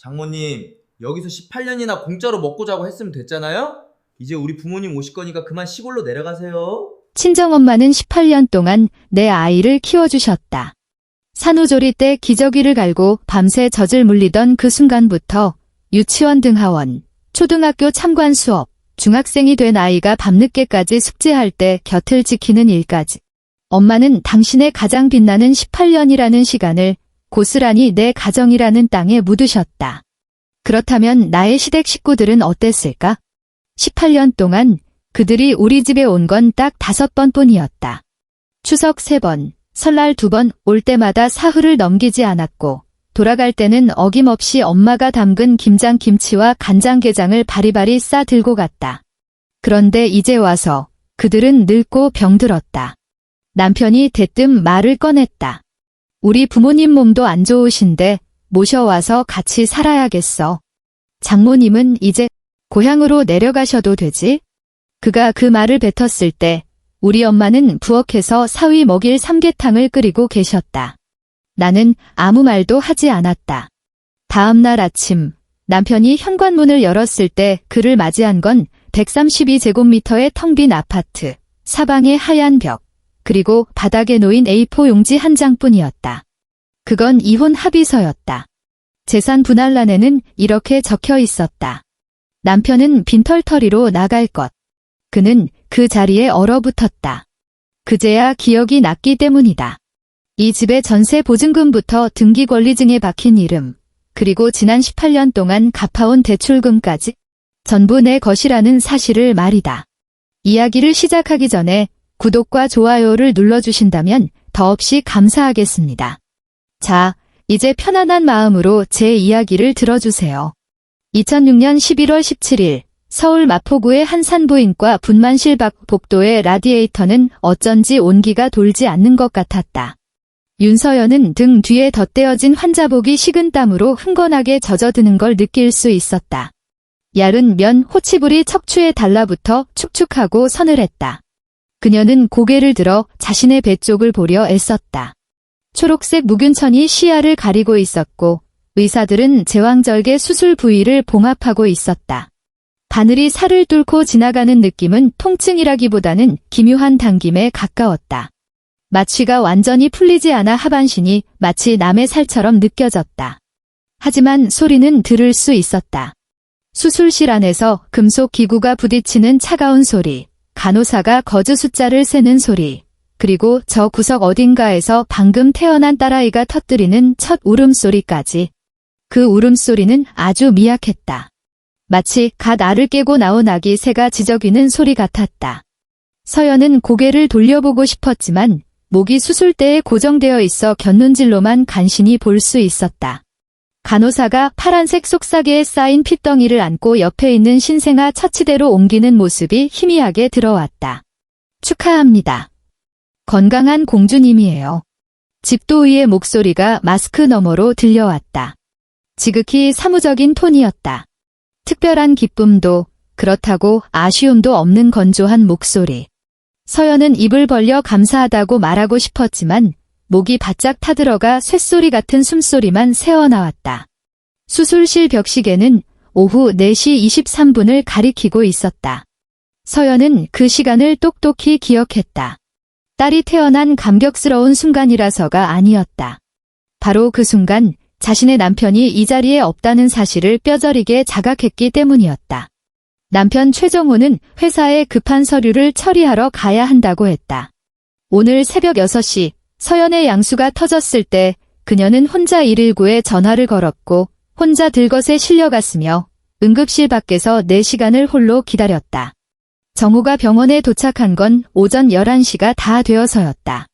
장모님, 여기서 18년이나 공짜로 먹고 자고 했으면 됐잖아요? 이제 우리 부모님 오실 거니까 그만 시골로 내려가세요. 친정엄마는 18년 동안 내 아이를 키워주셨다. 산후조리 때 기저귀를 갈고 밤새 젖을 물리던 그 순간부터 유치원 등하원, 초등학교 참관 수업, 중학생이 된 아이가 밤늦게까지 숙제할 때 곁을 지키는 일까지. 엄마는 당신의 가장 빛나는 18년이라는 시간을 고스란히 내 가정이라는 땅에 묻으셨다. 그렇다면 나의 시댁 식구들은 어땠을까? 18년 동안 그들이 우리 집에 온 건 딱 5번뿐이었다. 추석 3번, 설날 2번 올 때마다 사흘을 넘기지 않았고 돌아갈 때는 어김없이 엄마가 담근 김장김치와 간장게장을 바리바리 싸 들고 갔다. 그런데 이제 와서 그들은 늙고 병들었다. 남편이 대뜸 말을 꺼냈다. 우리 부모님 몸도 안 좋으신데 모셔와서 같이 살아야겠어. 장모님은 이제 고향으로 내려가셔도 되지? 그가 그 말을 뱉었을 때 우리 엄마는 부엌에서 사위 먹일 삼계탕을 끓이고 계셨다. 나는 아무 말도 하지 않았다. 다음 날 아침 남편이 현관문을 열었을 때 그를 맞이한 건 132제곱미터의 텅 빈 아파트, 사방의 하얀 벽, 그리고 바닥에 놓인 A4 용지 한 장뿐이었다. 그건 이혼 합의서였다. 재산 분할란에는 이렇게 적혀 있었다. 남편은 빈털터리로 나갈 것. 그는 그 자리에 얼어붙었다. 그제야 기억이 났기 때문이다. 이 집의 전세 보증금부터 등기 권리증에 박힌 이름, 그리고 지난 18년 동안 갚아온 대출금까지 전부 내 것이라는 사실을 말이다. 이야기를 시작하기 전에 구독과 좋아요를 눌러주신다면 더없이 감사하겠습니다. 자, 이제 편안한 마음으로 제 이야기를 들어주세요. 2006년 11월 17일 서울 마포구의 한 산부인과 분만실 밖 복도의 라디에이터는 어쩐지 온기가 돌지 않는 것 같았다. 윤서연은 등 뒤에 덧대어진 환자복이 식은땀으로 흥건하게 젖어드는 걸 느낄 수 있었다. 얇은 면 호치불이 척추에 달라붙어 축축하고 서늘했다. 그녀는 고개를 들어 자신의 배 쪽을 보려 애썼다. 초록색 무균천이 시야를 가리고 있었고 의사들은 제왕절개 수술 부위를 봉합하고 있었다. 바늘이 살을 뚫고 지나가는 느낌은 통증이라기보다는 기묘한 당김에 가까웠다. 마취가 완전히 풀리지 않아 하반신이 마치 남의 살처럼 느껴졌다. 하지만 소리는 들을 수 있었다. 수술실 안에서 금속 기구가 부딪히는 차가운 소리, 간호사가 거즈 숫자를 세는 소리, 그리고 저 구석 어딘가에서 방금 태어난 딸아이가 터뜨리는 첫 울음소리까지. 그 울음소리는 아주 미약했다. 마치 갓 알을 깨고 나온 아기 새가 지저귀는 소리 같았다. 서연은 고개를 돌려보고 싶었지만 목이 수술대에 고정되어 있어 곁눈질로만 간신히 볼 수 있었다. 간호사가 파란색 속사계에 쌓인 핏덩이를 안고 옆에 있는 신생아 처치대로 옮기는 모습이 희미하게 들어왔다. 축하합니다. 건강한 공주님이에요. 집도의의 목소리가 마스크 너머로 들려왔다. 지극히 사무적인 톤이었다. 특별한 기쁨도 그렇다고 아쉬움도 없는 건조한 목소리. 서연은 입을 벌려 감사하다고 말하고 싶었지만 목이 바짝 타들어가 쇳소리 같은 숨소리만 새어나왔다. 수술실 벽시계는 오후 4시 23분을 가리키고 있었다. 서연은 그 시간을 똑똑히 기억했다. 딸이 태어난 감격스러운 순간이라서가 아니었다. 바로 그 순간 자신의 남편이 이 자리에 없다는 사실을 뼈저리게 자각했기 때문이었다. 남편 최정호는 회사에 급한 서류를 처리하러 가야 한다고 했다. 오늘 새벽 6시 서연의 양수가 터졌을 때 그녀는 혼자 119에 전화를 걸었고 혼자 들것에 실려갔으며 응급실 밖에서 4시간을 홀로 기다렸다. 정호가 병원에 도착한 건 오전 11시가 다 되어서였다.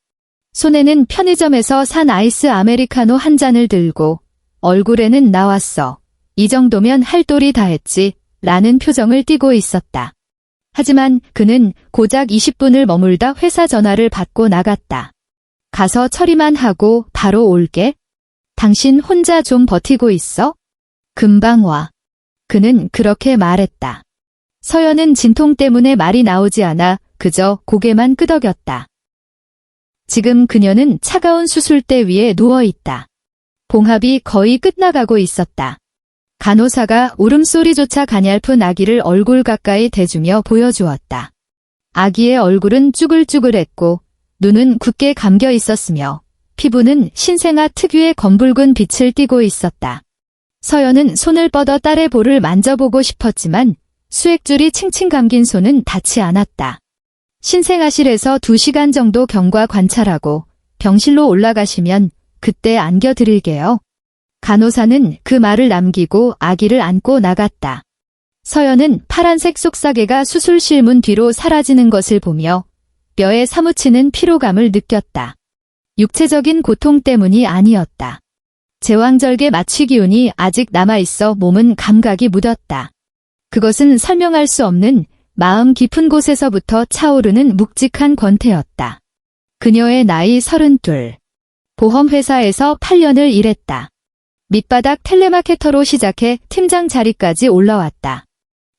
손에는 편의점에서 산 아이스 아메리카노 한 잔을 들고 얼굴에는 나왔어. 이 정도면 할 도리 다 했지 라는 표정을 띠고 있었다. 하지만 그는 고작 20분을 머물다 회사 전화를 받고 나갔다. 가서 처리만 하고 바로 올게. 당신 혼자 좀 버티고 있어? 금방 와. 그는 그렇게 말했다. 서연은 진통 때문에 말이 나오지 않아 그저 고개만 끄덕였다. 지금 그녀는 차가운 수술대 위에 누워 있다. 봉합이 거의 끝나가고 있었다. 간호사가 울음소리조차 가냘픈 아기를 얼굴 가까이 대주며 보여주었다. 아기의 얼굴은 쭈글쭈글했고 눈은 굳게 감겨 있었으며 피부는 신생아 특유의 검붉은 빛을 띠고 있었다. 서연은 손을 뻗어 딸의 볼을 만져보고 싶었지만 수액줄이 칭칭 감긴 손은 닿지 않았다. 신생아실에서 2시간 정도 경과 관찰하고 병실로 올라가시면 그때 안겨드릴게요. 간호사는 그 말을 남기고 아기를 안고 나갔다. 서연은 파란색 속사계가 수술실 문 뒤로 사라지는 것을 보며 뼈에 사무치는 피로감을 느꼈다. 육체적인 고통 때문이 아니었다. 제왕절개 마취 기운이 아직 남아있어 몸은 감각이 묻었다. 그것은 설명할 수 없는 마음 깊은 곳에서부터 차오르는 묵직한 권태였다. 그녀의 나이 32. 보험회사에서 8년을 일했다. 밑바닥 텔레마케터로 시작해 팀장 자리까지 올라왔다.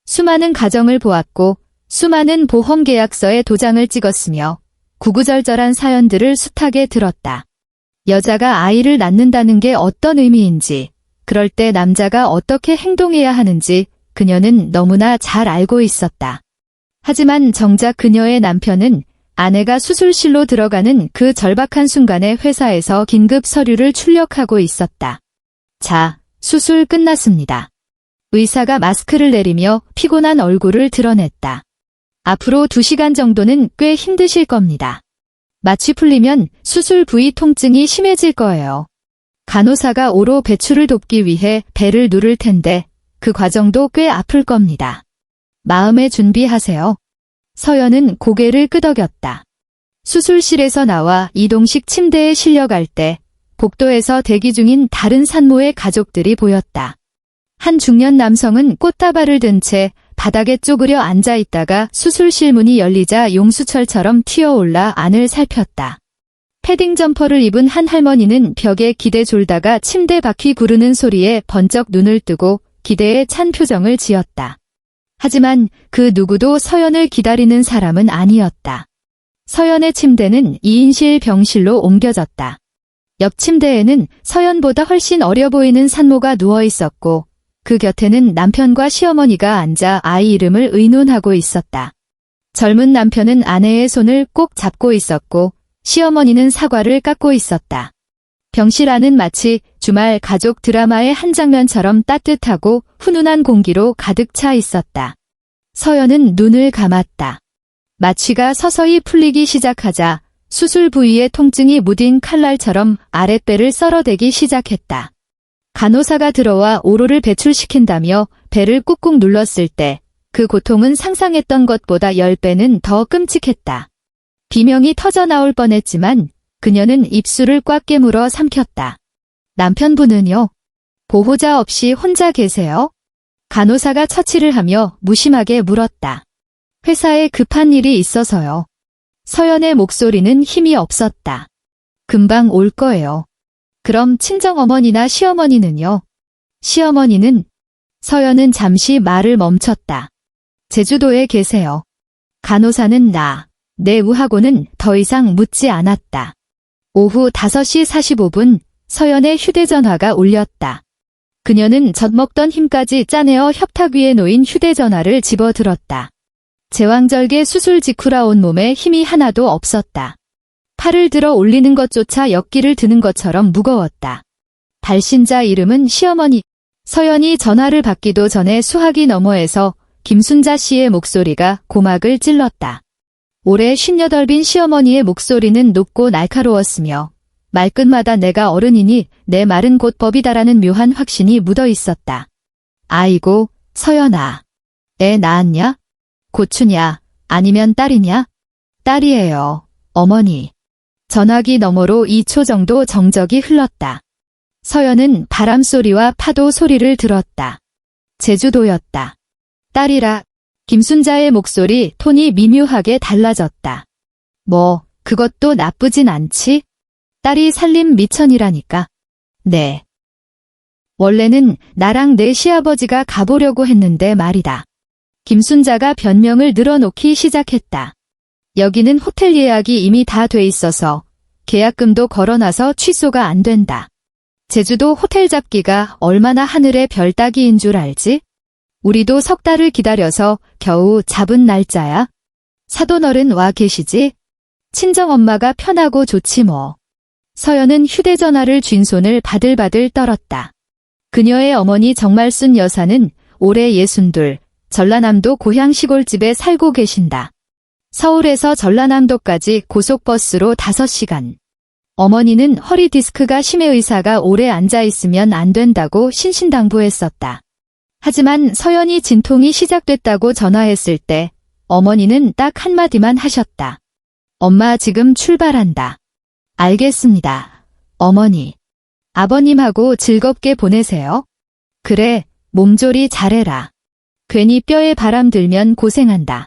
수많은 가정을 보았고 수많은 보험 계약서에 도장을 찍었으며 구구절절한 사연들을 숱하게 들었다. 여자가 아이를 낳는다는 게 어떤 의미인지, 그럴 때 남자가 어떻게 행동해야 하는지 그녀는 너무나 잘 알고 있었다. 하지만 정작 그녀의 남편은 아내가 수술실로 들어가는 그 절박한 순간에 회사에서 긴급 서류를 출력하고 있었다. 자, 수술 끝났습니다. 의사가 마스크를 내리며 피곤한 얼굴을 드러냈다. 앞으로 2시간 정도는 꽤 힘드실 겁니다. 마취 풀리면 수술 부위 통증이 심해질 거예요. 간호사가 오로 배출을 돕기 위해 배를 누를 텐데 그 과정도 꽤 아플 겁니다. 마음의 준비하세요. 서연은 고개를 끄덕였다. 수술실에서 나와 이동식 침대에 실려갈 때 복도에서 대기 중인 다른 산모의 가족들이 보였다. 한 중년 남성은 꽃다발을 든 채 바닥에 쪼그려 앉아 있다가 수술실 문이 열리자 용수철처럼 튀어올라 안을 살폈다. 패딩 점퍼를 입은 한 할머니는 벽에 기대 졸다가 침대 바퀴 구르는 소리에 번쩍 눈을 뜨고 기대에 찬 표정을 지었다. 하지만 그 누구도 서연을 기다리는 사람은 아니었다. 서연의 침대는 2인실 병실로 옮겨졌다. 옆 침대에는 서연보다 훨씬 어려 보이는 산모가 누워 있었고 그 곁에는 남편과 시어머니가 앉아 아이 이름을 의논하고 있었다. 젊은 남편은 아내의 손을 꼭 잡고 있었고 시어머니는 사과를 깎고 있었다. 병실 안은 마치 주말 가족 드라마의 한 장면처럼 따뜻하고 훈훈한 공기로 가득 차 있었다. 서연은 눈을 감았다. 마취가 서서히 풀리기 시작하자 수술 부위의 통증이 무딘 칼날처럼 아랫배를 썰어대기 시작했다. 간호사가 들어와 오로를 배출시킨다며 배를 꾹꾹 눌렀을 때 그 고통은 상상했던 것보다 10배는 더 끔찍했다. 비명이 터져 나올 뻔했지만 그녀는 입술을 꽉 깨물어 삼켰다. 남편분은요? 보호자 없이 혼자 계세요? 간호사가 처치를 하며 무심하게 물었다. 회사에 급한 일이 있어서요. 서연의 목소리는 힘이 없었다. 금방 올 거예요. 그럼 친정어머니나 시어머니는요? 시어머니는? 서연은 잠시 말을 멈췄다. 제주도에 계세요. 간호사는 내 우하고는 더 이상 묻지 않았다. 오후 5시 45분 서연의 휴대전화가 울렸다. 그녀는 젖먹던 힘까지 짜내어 협탁 위에 놓인 휴대전화를 집어들었다. 제왕절개 수술 직후라 온몸에 힘이 하나도 없었다. 팔을 들어 올리는 것조차 역기를 드는 것처럼 무거웠다. 발신자 이름은 시어머니. 서연이 전화를 받기도 전에 수화기 너머에서 김순자 씨의 목소리가 고막을 찔렀다. 올해 58빈 시어머니의 목소리는 높고 날카로웠으며 말끝마다 내가 어른이니 내 말은 곧 법이다라는 묘한 확신이 묻어 있었다. 아이고, 서연아. 애 낳았냐? 고추냐? 아니면 딸이냐? 딸이에요, 어머니. 전화기 너머로 2초 정도 정적이 흘렀다. 서연은 바람소리와 파도 소리를 들었다. 제주도였다. 딸이라. 김순자의 목소리 톤이 미묘하게 달라졌다. 뭐, 그것도 나쁘진 않지? 딸이 살림 미천이라니까. 네. 원래는 나랑 내 시아버지가 가보려고 했는데 말이다. 김순자가 변명을 늘어놓기 시작했다. 여기는 호텔 예약이 이미 다 돼 있어서 계약금도 걸어놔서 취소가 안 된다. 제주도 호텔 잡기가 얼마나 하늘의 별 따기인 줄 알지? 우리도 석 달을 기다려서 겨우 잡은 날짜야. 사돈어른 와 계시지? 친정엄마가 편하고 좋지 뭐. 서연은 휴대전화를 쥔 손을 바들바들 떨었다. 그녀의 어머니 정말순 여사는 올해 62, 전라남도 고향 시골집에 살고 계신다. 서울에서 전라남도까지 고속버스로 5시간. 어머니는 허리 디스크가 심해 의사가 오래 앉아있으면 안 된다고 신신당부했었다. 하지만 서연이 진통이 시작됐다고 전화했을 때 어머니는 딱 한마디만 하셨다. 엄마 지금 출발한다. 알겠습니다. 어머니. 아버님하고 즐겁게 보내세요. 그래, 몸조리 잘해라. 괜히 뼈에 바람 들면 고생한다.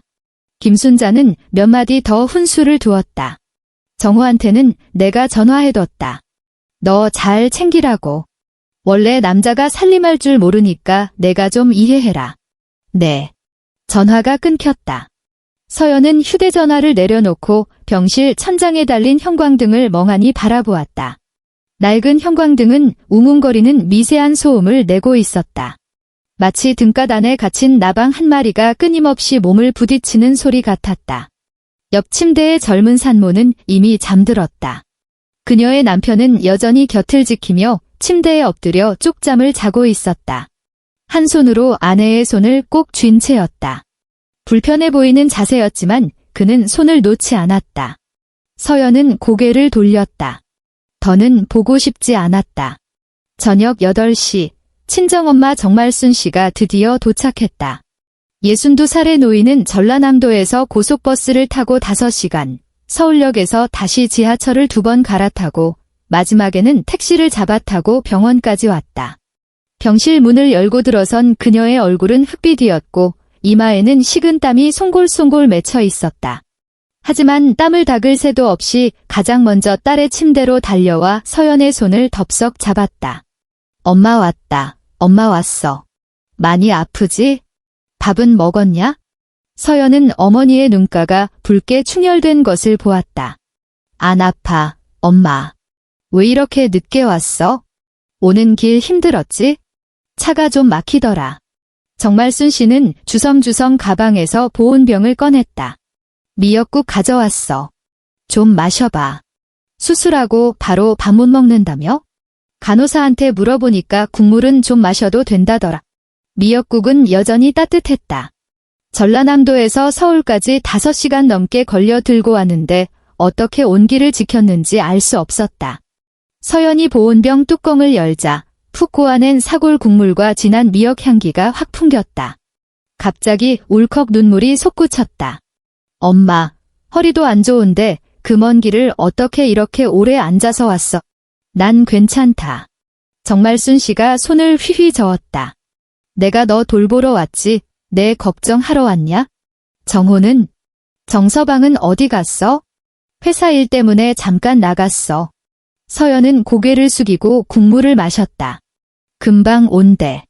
김순자는 몇 마디 더 훈수를 두었다. 정호한테는 내가 전화해뒀다. 너 잘 챙기라고. 원래 남자가 살림할 줄 모르니까 내가 좀 이해해라. 네. 전화가 끊겼다. 서연은 휴대전화를 내려놓고 병실 천장에 달린 형광등을 멍하니 바라보았다. 낡은 형광등은 웅웅거리는 미세한 소음을 내고 있었다. 마치 등갓 안에 갇힌 나방 한 마리가 끊임없이 몸을 부딪히는 소리 같았다. 옆 침대의 젊은 산모는 이미 잠들었다. 그녀의 남편은 여전히 곁을 지키며 침대에 엎드려 쪽잠을 자고 있었다. 한 손으로 아내의 손을 꼭 쥔 채였다. 불편해 보이는 자세였지만 그는 손을 놓지 않았다. 서연은 고개를 돌렸다. 더는 보고 싶지 않았다. 저녁 8시, 친정엄마 정말순 씨가 드디어 도착했다. 62살의 노인은 전라남도에서 고속버스를 타고 5시간, 서울역에서 다시 지하철을 2번 갈아타고 마지막에는 택시를 잡아 타고 병원까지 왔다. 병실 문을 열고 들어선 그녀의 얼굴은 흑빛이었고 이마에는 식은 땀이 송골송골 맺혀 있었다. 하지만 땀을 닦을 새도 없이 가장 먼저 딸의 침대로 달려와 서연의 손을 덥석 잡았다. 엄마 왔다. 엄마 왔어. 많이 아프지? 밥은 먹었냐? 서연은 어머니의 눈가가 붉게 충혈된 것을 보았다. 안 아파, 엄마. 왜 이렇게 늦게 왔어? 오는 길 힘들었지? 차가 좀 막히더라. 정말순 씨는 주섬주섬 가방에서 보온병을 꺼냈다. 미역국 가져왔어. 좀 마셔봐. 수술하고 바로 밥 못 먹는다며? 간호사한테 물어보니까 국물은 좀 마셔도 된다더라. 미역국은 여전히 따뜻했다. 전라남도에서 서울까지 5시간 넘게 걸려 들고 왔는데 어떻게 온기를 지켰는지 알 수 없었다. 서연이 보온병 뚜껑을 열자 푹 고아낸 사골 국물과 진한 미역 향기가 확 풍겼다. 갑자기 울컥 눈물이 솟구쳤다. 엄마, 허리도 안 좋은데 그 먼 길을 어떻게 이렇게 오래 앉아서 왔어? 난 괜찮다. 정말순 씨가 손을 휘휘 저었다. 내가 너 돌보러 왔지. 내 걱정하러 왔냐? 정호는? 정서방은 어디 갔어? 회사 일 때문에 잠깐 나갔어. 서연은 고개를 숙이고 국물을 마셨다. 금방 온대.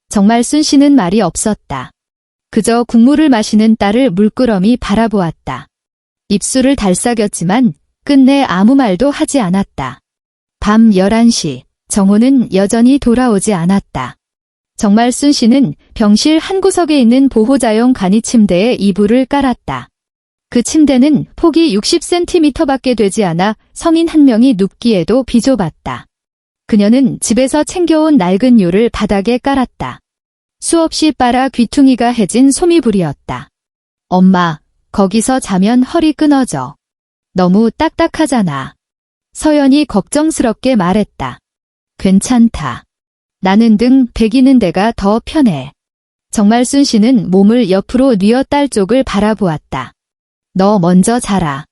정말순 씨는 말이 없었다. 그저 국물을 마시는 딸을 물끄러미 바라보았다. 입술을 달싹였지만 끝내 아무 말도 하지 않았다. 밤 11시, 정호는 여전히 돌아오지 않았다. 정말순 씨는 병실 한 구석에 있는 보호자용 간이 침대에 이불을 깔았다. 그 침대는 폭이 60cm밖에 되지 않아 성인 한 명이 눕기에도 비좁았다. 그녀는 집에서 챙겨온 낡은 요를 바닥에 깔았다. 수없이 빨아 귀퉁이가 해진 소미불이었다. 엄마, 거기서 자면 허리 끊어져. 너무 딱딱하잖아. 서연이 걱정스럽게 말했다. 괜찮다. 나는 등 베기는 데가 더 편해. 정말순 씨는 몸을 옆으로 뉘어 딸 쪽을 바라보았다. 너 먼저 자라.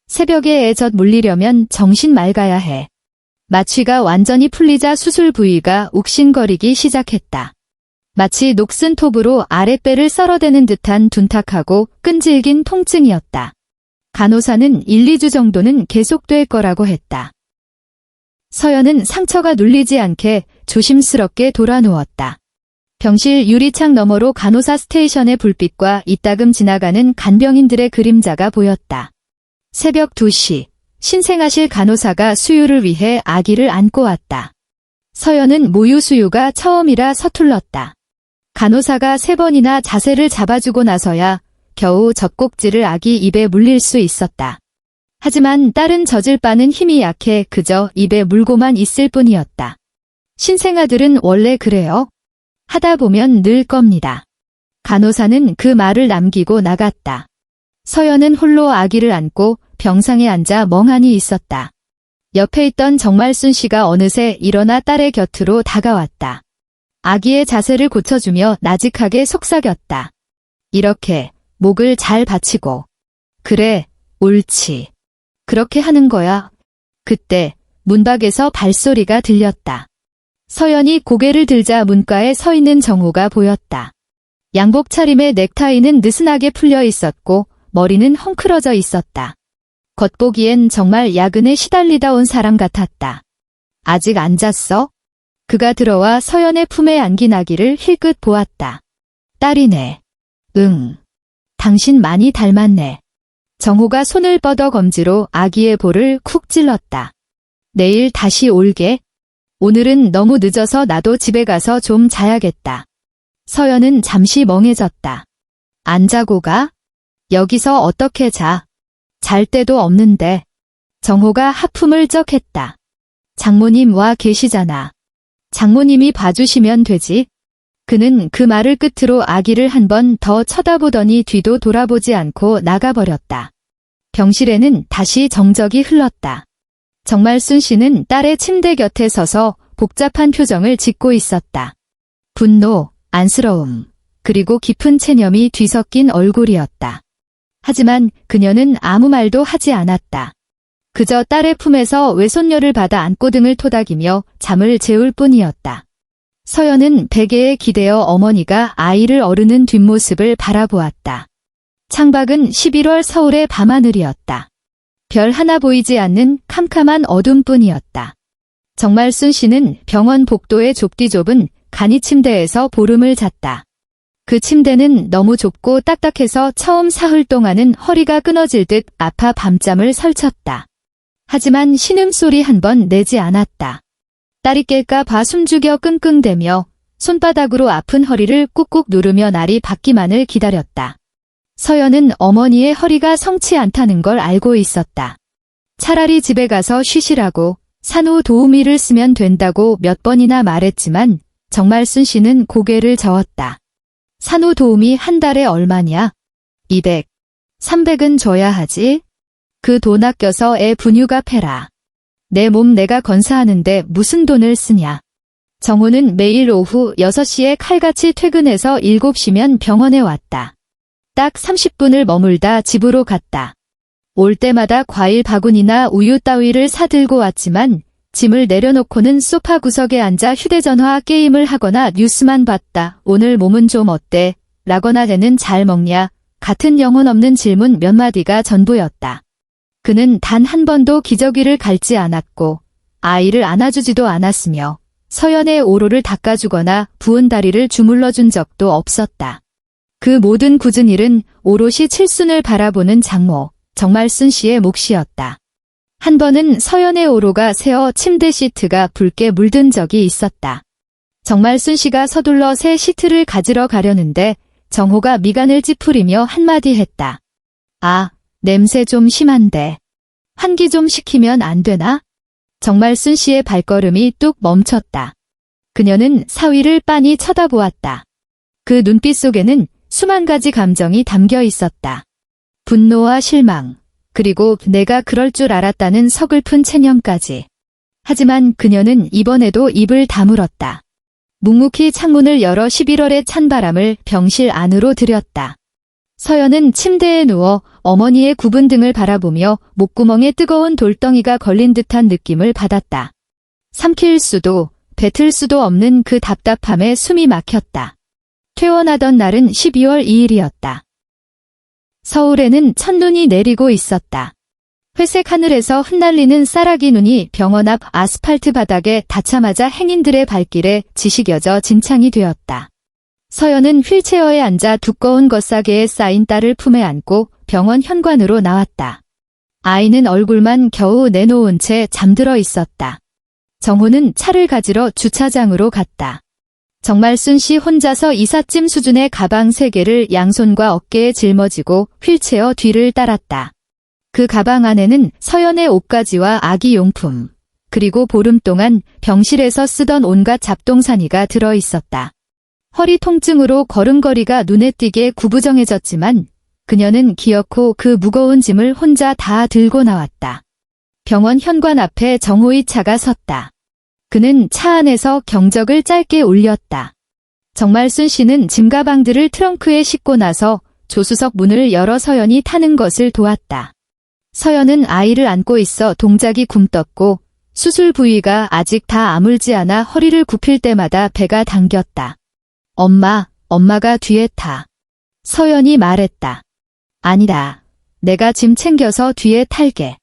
새벽에 애젖 물리려면 정신 맑아야 해. 마취가 완전히 풀리자 수술 부위가 욱신거리기 시작했다. 마치 녹슨 톱으로 아랫배를 썰어대는 듯한 둔탁하고 끈질긴 통증이었다. 간호사는 1, 2주 정도는 계속될 거라고 했다. 서연은 상처가 눌리지 않게 조심스럽게 돌아누웠다. 병실 유리창 너머로 간호사 스테이션의 불빛과 이따금 지나가는 간병인들의 그림자가 보였다. 새벽 2시, 신생아실 간호사가 수유를 위해 아기를 안고 왔다. 서연은 모유 수유가 처음이라 서툴렀다. 간호사가 3번이나 자세를 잡아주고 나서야 겨우 젖꼭지를 아기 입에 물릴 수 있었다. 하지만 딸은 젖을 빠는 힘이 약해 그저 입에 물고만 있을 뿐이었다. 신생아들은 원래 그래요. 하다 보면 늘 겁니다. 간호사는 그 말을 남기고 나갔다. 서연은 홀로 아기를 안고 병상에 앉아 멍하니 있었다. 옆에 있던 정말순 씨가 어느새 일어나 딸의 곁으로 다가왔다. 아기의 자세를 고쳐주며 나직하게 속삭였다. 이렇게 목을 잘 받치고. 그래, 옳지. 그렇게 하는 거야. 그때 문밖에서 발소리가 들렸다. 서연이 고개를 들자 문가에 서 있는 정호가 보였다. 양복 차림의 넥타이는 느슨하게 풀려 있었고 머리는 헝클어져 있었다. 겉보기엔 정말 야근에 시달리다 온 사람 같았다. 아직 안 잤어? 그가 들어와 서연의 품에 안긴 아기를 힐끗 보았다. 딸이네. 응. 당신 많이 닮았네. 정호가 손을 뻗어 검지로 아기의 볼을 쿡 찔렀다. 내일 다시 올게. 오늘은 너무 늦어서 나도 집에 가서 좀 자야겠다. 서연은 잠시 멍해졌다. 안 자고 가? 여기서 어떻게 자? 잘 데도 없는데. 정호가 하품을 쩍 했다. 장모님 와 계시잖아. 장모님이 봐주시면 되지. 그는 그 말을 끝으로 아기를 한 번 더 쳐다보더니 뒤도 돌아보지 않고 나가버렸다. 병실에는 다시 정적이 흘렀다. 정말순 씨는 딸의 침대 곁에 서서 복잡한 표정을 짓고 있었다. 분노, 안쓰러움, 그리고 깊은 체념이 뒤섞인 얼굴이었다. 하지만 그녀는 아무 말도 하지 않았다. 그저 딸의 품에서 외손녀를 받아 안고 등을 토닥이며 잠을 재울 뿐이었다. 서연은 베개에 기대어 어머니가 아이를 어르는 뒷모습을 바라보았다. 창밖은 11월 서울의 밤하늘이었다. 별 하나 보이지 않는 캄캄한 어둠뿐이었다. 정말순 씨는 병원 복도의 좁디 좁은 간이 침대에서 보름을 잤다. 그 침대는 너무 좁고 딱딱해서 처음 사흘 동안은 허리가 끊어질 듯 아파 밤잠을 설쳤다. 하지만 신음소리 한 번 내지 않았다. 딸이 깰까 봐 숨죽여 끙끙대며 손바닥으로 아픈 허리를 꾹꾹 누르며 날이 밝기만을 기다렸다. 서연은 어머니의 허리가 성치 않다는 걸 알고 있었다. 차라리 집에 가서 쉬시라고 산후 도우미를 쓰면 된다고 몇 번이나 말했지만 정말순 씨는 고개를 저었다. 산후 도우미 한 달에 얼마냐? 200. 300은 줘야 하지. 그 돈 아껴서 애 분유값 해라. 내 몸 내가 건사하는데 무슨 돈을 쓰냐. 정호는 매일 오후 6시에 칼같이 퇴근해서 7시면 병원에 왔다. 딱 30분을 머물다 집으로 갔다. 올 때마다 과일 바구니나 우유 따위를 사들고 왔지만 짐을 내려놓고는 소파 구석에 앉아 휴대전화 게임을 하거나 뉴스만 봤다. 오늘 몸은 좀 어때? 라거나 애는 잘 먹냐? 같은 영혼 없는 질문 몇 마디가 전부였다. 그는 단 한 번도 기저귀를 갈지 않았고 아이를 안아주지도 않았으며 서연의 오로를 닦아주거나 부은 다리를 주물러준 적도 없었다. 그 모든 굳은 일은 오롯이 칠순을 바라보는 장모, 정말순 씨의 몫이었다. 한 번은 서연의 오로가 새어 침대 시트가 붉게 물든 적이 있었다. 정말순 씨가 서둘러 새 시트를 가지러 가려는데 정호가 미간을 찌푸리며 한마디 했다. 아, 냄새 좀 심한데. 환기 좀 시키면 안 되나? 정말순 씨의 발걸음이 뚝 멈췄다. 그녀는 사위를 빤히 쳐다보았다. 그 눈빛 속에는 수만 가지 감정이 담겨 있었다. 분노와 실망, 그리고 내가 그럴 줄 알았다는 서글픈 체념까지. 하지만 그녀는 이번에도 입을 다물었다. 묵묵히 창문을 열어 11월의 찬바람을 병실 안으로 들였다. 서연은 침대에 누워 어머니의 굽은 등을 바라보며 목구멍에 뜨거운 돌덩이가 걸린 듯한 느낌을 받았다. 삼킬 수도 뱉을 수도 없는 그 답답함에 숨이 막혔다. 퇴원하던 날은 12월 2일이었다. 서울에는 첫눈이 내리고 있었다. 회색 하늘에서 흩날리는 쌀아기 눈이 병원 앞 아스팔트 바닥에 닿자마자 행인들의 발길에 지식여져 진창이 되었다. 서연은 휠체어에 앉아 두꺼운 겉사계에 쌓인 딸을 품에 안고 병원 현관으로 나왔다. 아이는 얼굴만 겨우 내놓은 채 잠들어 있었다. 정호는 차를 가지러 주차장으로 갔다. 정말순 씨 혼자서 이삿짐 수준의 가방 3개를 양손과 어깨에 짊어지고 휠체어 뒤를 따랐다. 그 가방 안에는 서연의 옷가지와 아기 용품, 그리고 보름 동안 병실에서 쓰던 온갖 잡동사니가 들어 있었다. 허리 통증으로 걸음걸이가 눈에 띄게 구부정해졌지만 그녀는 기어코 그 무거운 짐을 혼자 다 들고 나왔다. 병원 현관 앞에 정호의 차가 섰다. 그는 차 안에서 경적을 짧게 울렸다. 정말순 씨는 짐가방들을 트렁크에 싣고 나서 조수석 문을 열어 서연이 타는 것을 도왔다. 서연은 아이를 안고 있어 동작이 굼떴고 수술 부위가 아직 다 아물지 않아 허리를 굽힐 때마다 배가 당겼다. 엄마가 뒤에 타. 서연이 말했다. 아니다. 내가 짐 챙겨서 뒤에 탈게.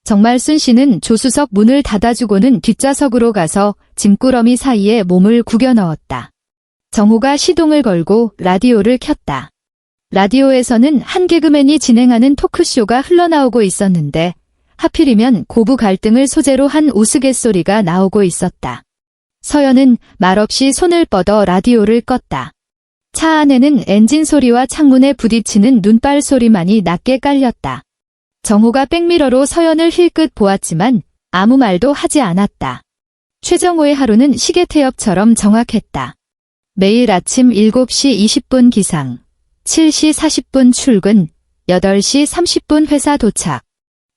정말순 씨는 조수석 문을 닫아주고는 뒷좌석으로 가서 짐꾸러미 사이에 몸을 구겨 넣었다. 정호가 시동을 걸고 라디오를 켰다. 라디오에서는 한 개그맨이 진행하는 토크쇼가 흘러나오고 있었는데 하필이면 고부 갈등을 소재로 한 우스갯소리가 나오고 있었다. 서연은 말없이 손을 뻗어 라디오를 껐다. 차 안에는 엔진 소리와 창문에 부딪히는 눈발 소리만이 낮게 깔렸다. 정호가 백미러로 서연을 힐끗 보았지만 아무 말도 하지 않았다. 최정호의 하루는 시계 태엽처럼 정확했다. 매일 아침 7시 20분 기상, 7시 40분 출근, 8시 30분 회사 도착,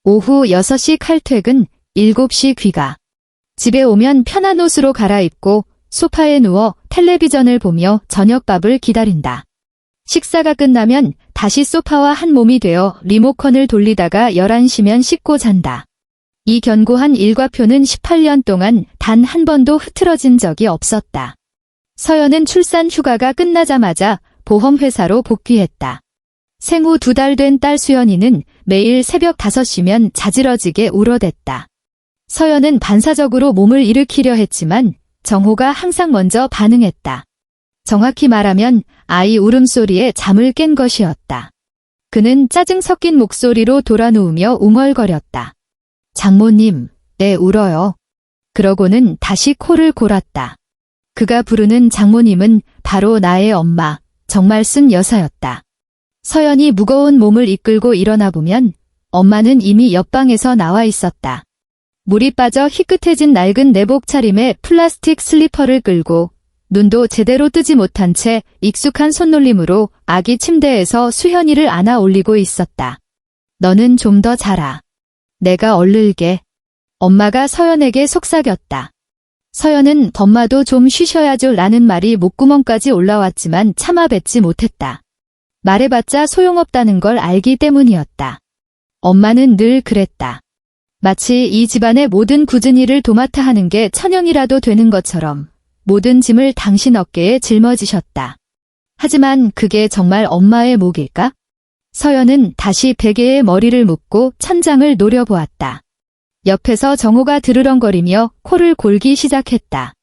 오후 6시 칼퇴근, 7시 귀가. 집에 오면 편한 옷으로 갈아입고 소파에 누워 텔레비전을 보며 저녁밥을 기다린다. 식사가 끝나면 다시 소파와 한 몸이 되어 리모컨을 돌리다가 11시면 씻고 잔다. 이 견고한 일과표는 18년 동안 단 한 번도 흐트러진 적이 없었다. 서연은 출산 휴가가 끝나자마자 보험회사로 복귀했다. 생후 2달 된 딸 수연이는 매일 새벽 5시면 자지러지게 울어댔다. 서연은 반사적으로 몸을 일으키려 했지만 정호가 항상 먼저 반응했다. 정확히 말하면 아이 울음소리에 잠을 깬 것이었다. 그는 짜증 섞인 목소리로 돌아누우며 웅얼거렸다. 장모님, 애 울어요. 그러고는 다시 코를 골았다. 그가 부르는 장모님은 바로 나의 엄마, 정말순 여사였다. 서연이 무거운 몸을 이끌고 일어나 보면 엄마는 이미 옆방에서 나와 있었다. 물이 빠져 희끗해진 낡은 내복 차림에 플라스틱 슬리퍼를 끌고 눈도 제대로 뜨지 못한 채 익숙한 손놀림으로 아기 침대에서 수현이를 안아 올리고 있었다. 너는 좀 더 자라. 내가 얼를게. 엄마가 서연에게 속삭였다. 서연은 엄마도 좀 쉬셔야죠 라는 말이 목구멍까지 올라왔지만 참아 뱉지 못했다. 말해봤자 소용없다는 걸 알기 때문이었다. 엄마는 늘 그랬다. 마치 이 집안의 모든 굳은 일을 도맡아 하는 게 천영이라도 되는 것처럼 모든 짐을 당신 어깨에 짊어지셨다. 하지만 그게 정말 엄마의 몫일까? 서연은 다시 베개에 머리를 묻고 천장을 노려보았다. 옆에서 정호가 드르렁거리며 코를 골기 시작했다.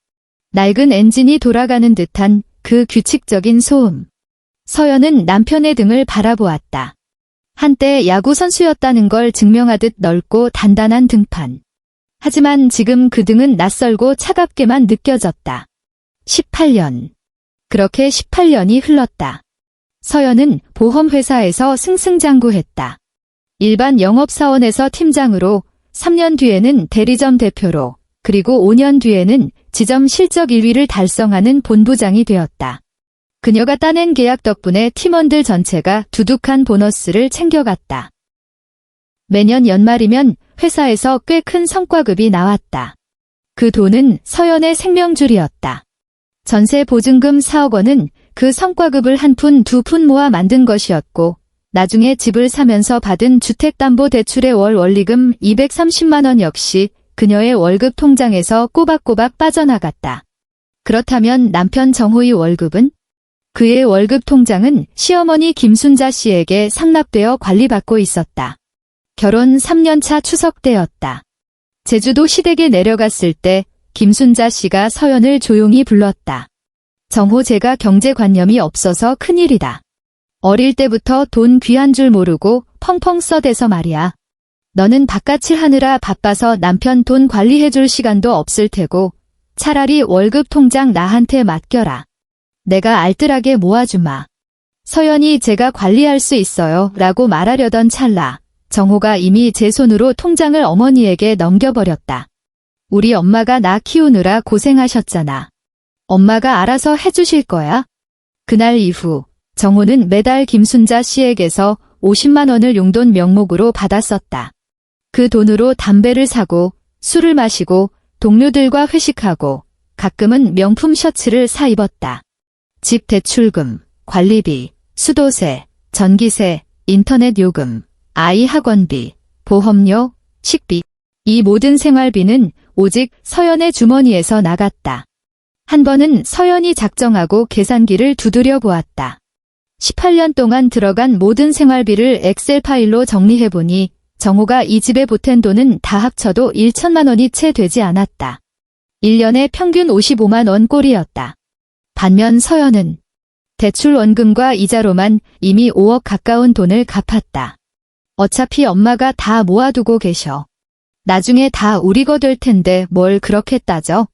낡은 엔진이 돌아가는 듯한 그 규칙적인 소음. 서연은 남편의 등을 바라보았다. 한때 야구 선수였다는 걸 증명하듯 넓고 단단한 등판. 하지만 지금 그 등은 낯설고 차갑게만 느껴졌다. 18년. 그렇게 18년이 흘렀다. 서연은 보험회사에서 승승장구했다. 일반 영업사원에서 팀장으로, 3년 뒤에는 대리점 대표로, 그리고 5년 뒤에는 지점 실적 1위를 달성하는 본부장이 되었다. 그녀가 따낸 계약 덕분에 팀원들 전체가 두둑한 보너스를 챙겨갔다. 매년 연말이면 회사에서 꽤 큰 성과급이 나왔다. 그 돈은 서연의 생명줄이었다. 전세 보증금 4억 원은 그 성과급을 한 푼, 2푼 모아 만든 것이었고 나중에 집을 사면서 받은 주택담보대출의 월 원리금 230만 원 역시 그녀의 월급 통장에서 꼬박꼬박 빠져나갔다. 그렇다면 남편 정호의 월급은? 그의 월급 통장은 시어머니 김순자 씨에게 상납되어 관리받고 있었다. 결혼 3년차 추석 때였다. 제주도 시댁에 내려갔을 때 김순자 씨가 서연을 조용히 불렀다. 정호 제가 경제관념이 없어서 큰일이다. 어릴 때부터 돈 귀한 줄 모르고 펑펑 써대서 말이야. 너는 바깥일 하느라 바빠서 남편 돈 관리해줄 시간도 없을 테고 차라리 월급 통장 나한테 맡겨라. 내가 알뜰하게 모아주마. 서연이 제가 관리할 수 있어요 라고 말하려던 찰나 정호가 이미 제 손으로 통장을 어머니에게 넘겨버렸다. 우리 엄마가 나 키우느라 고생하셨잖아. 엄마가 알아서 해주실 거야. 그날 이후 정호는 매달 김순자 씨에게서 50만 원을 용돈 명목으로 받았었다. 그 돈으로 담배를 사고 술을 마시고 동료들과 회식하고 가끔은 명품 셔츠를 사 입었다. 집 대출금, 관리비, 수도세, 전기세, 인터넷 요금, 아이 학원비, 보험료, 식비. 이 모든 생활비는 오직 서연의 주머니에서 나갔다. 한 번은 서연이 작정하고 계산기를 두드려 보았다. 18년 동안 들어간 모든 생활비를 엑셀 파일로 정리해보니 정호가 이 집에 보탠 돈은 다 합쳐도 1천만 원이 채 되지 않았다. 1년에 평균 55만 원 꼴이었다. 반면 서연은 대출 원금과 이자로만 이미 5억 가까운 돈을 갚았다. 어차피 엄마가 다 모아두고 계셔. 나중에 다 우리 거 될 텐데 뭘 그렇게 따져?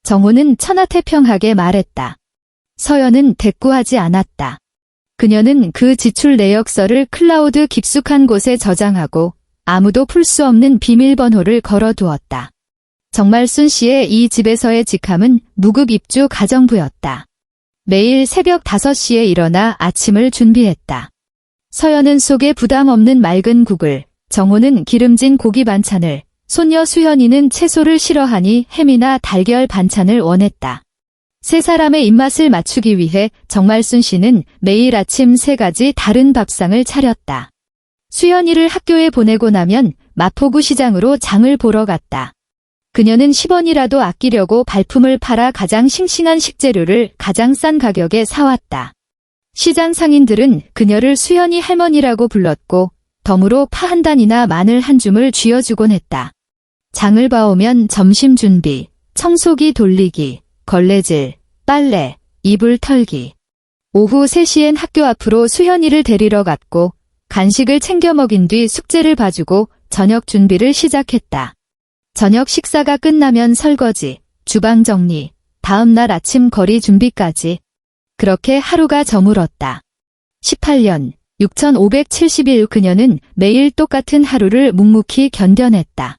정호는 천하태평하게 말했다. 서연은 대꾸하지 않았다. 그녀는 그 지출 내역서를 클라우드 깊숙한 곳에 저장하고 아무도 풀 수 없는 비밀번호를 걸어두었다. 정말순 씨의 이 집에서의 직함은 무급 입주 가정부였다. 매일 새벽 5시에 일어나 아침을 준비했다. 서연은 속에 부담 없는 맑은 국을, 정호는 기름진 고기 반찬을, 손녀 수현이는 채소를 싫어하니 햄이나 달걀 반찬을 원했다. 세 사람의 입맛을 맞추기 위해 정말순 씨는 매일 아침 3가지 다른 밥상을 차렸다. 수현이를 학교에 보내고 나면 마포구 시장으로 장을 보러 갔다. 그녀는 10원이라도 아끼려고 발품을 팔아 가장 싱싱한 식재료를 가장 싼 가격에 사왔다. 시장 상인들은 그녀를 수현이 할머니라고 불렀고 덤으로 파 한 단이나 마늘 한 줌을 쥐어주곤 했다. 장을 봐오면 점심 준비, 청소기 돌리기, 걸레질, 빨래, 이불 털기. 오후 3시엔 학교 앞으로 수현이를 데리러 갔고 간식을 챙겨 먹인 뒤 숙제를 봐주고 저녁 준비를 시작했다. 저녁 식사가 끝나면 설거지, 주방 정리, 다음날 아침 거리 준비까지. 그렇게 하루가 저물었다. 18년, 6570일 그녀는 매일 똑같은 하루를 묵묵히 견뎌냈다.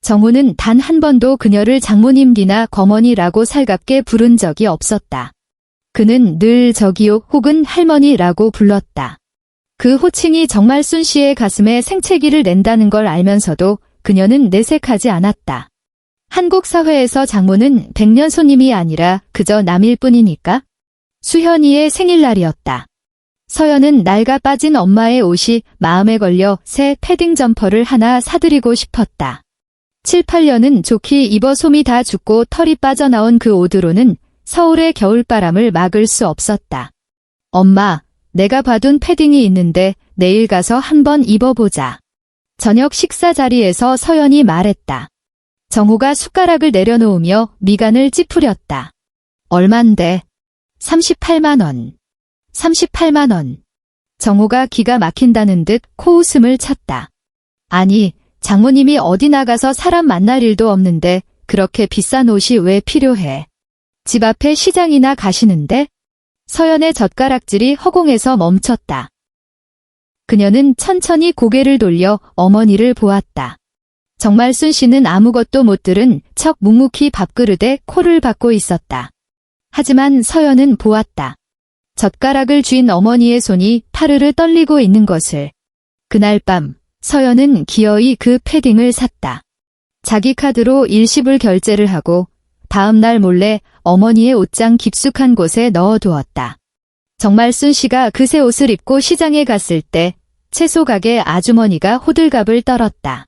정호는 단 한 번도 그녀를 장모님이나 거머니라고 살갑게 부른 적이 없었다. 그는 늘 저기요 혹은 할머니라고 불렀다. 그 호칭이 정말순 씨의 가슴에 생채기를 낸다는 걸 알면서도 그녀는 내색하지 않았다. 한국 사회에서 장모는 백년 손님이 아니라 그저 남일 뿐이니까. 수현이의 생일날이었다. 서연은 낡아 빠진 엄마의 옷이 마음에 걸려 새 패딩 점퍼를 하나 사드리고 싶었다. 7, 8년은 좋게 입어 솜이 다 죽고 털이 빠져나온 그 옷으로는 서울의 겨울바람을 막을 수 없었다. 엄마, 내가 봐둔 패딩이 있는데 내일 가서 한번 입어보자. 저녁 식사 자리에서 서연이 말했다. 정호가 숟가락을 내려놓으며 미간을 찌푸렸다. 얼만데? 38만 원. 38만 원. 정호가 기가 막힌다는 듯 코웃음을 쳤다. 아니, 장모님이 어디 나가서 사람 만날 일도 없는데 그렇게 비싼 옷이 왜 필요해? 집 앞에 시장이나 가시는데? 서연의 젓가락질이 허공에서 멈췄다. 그녀는 천천히 고개를 돌려 어머니를 보았다. 정말순 씨는 아무것도 못 들은 척 묵묵히 밥그릇에 코를 박고 있었다. 하지만 서연은 보았다. 젓가락을 쥔 어머니의 손이 파르르 떨리고 있는 것을. 그날 밤 서연은 기어이 그 패딩을 샀다. 자기 카드로 일시불 결제를 하고 다음 날 몰래 어머니의 옷장 깊숙한 곳에 넣어두었다. 정말순 씨가 그 새 옷을 입고 시장에 갔을 때 채소 가게 아주머니가 호들갑을 떨었다.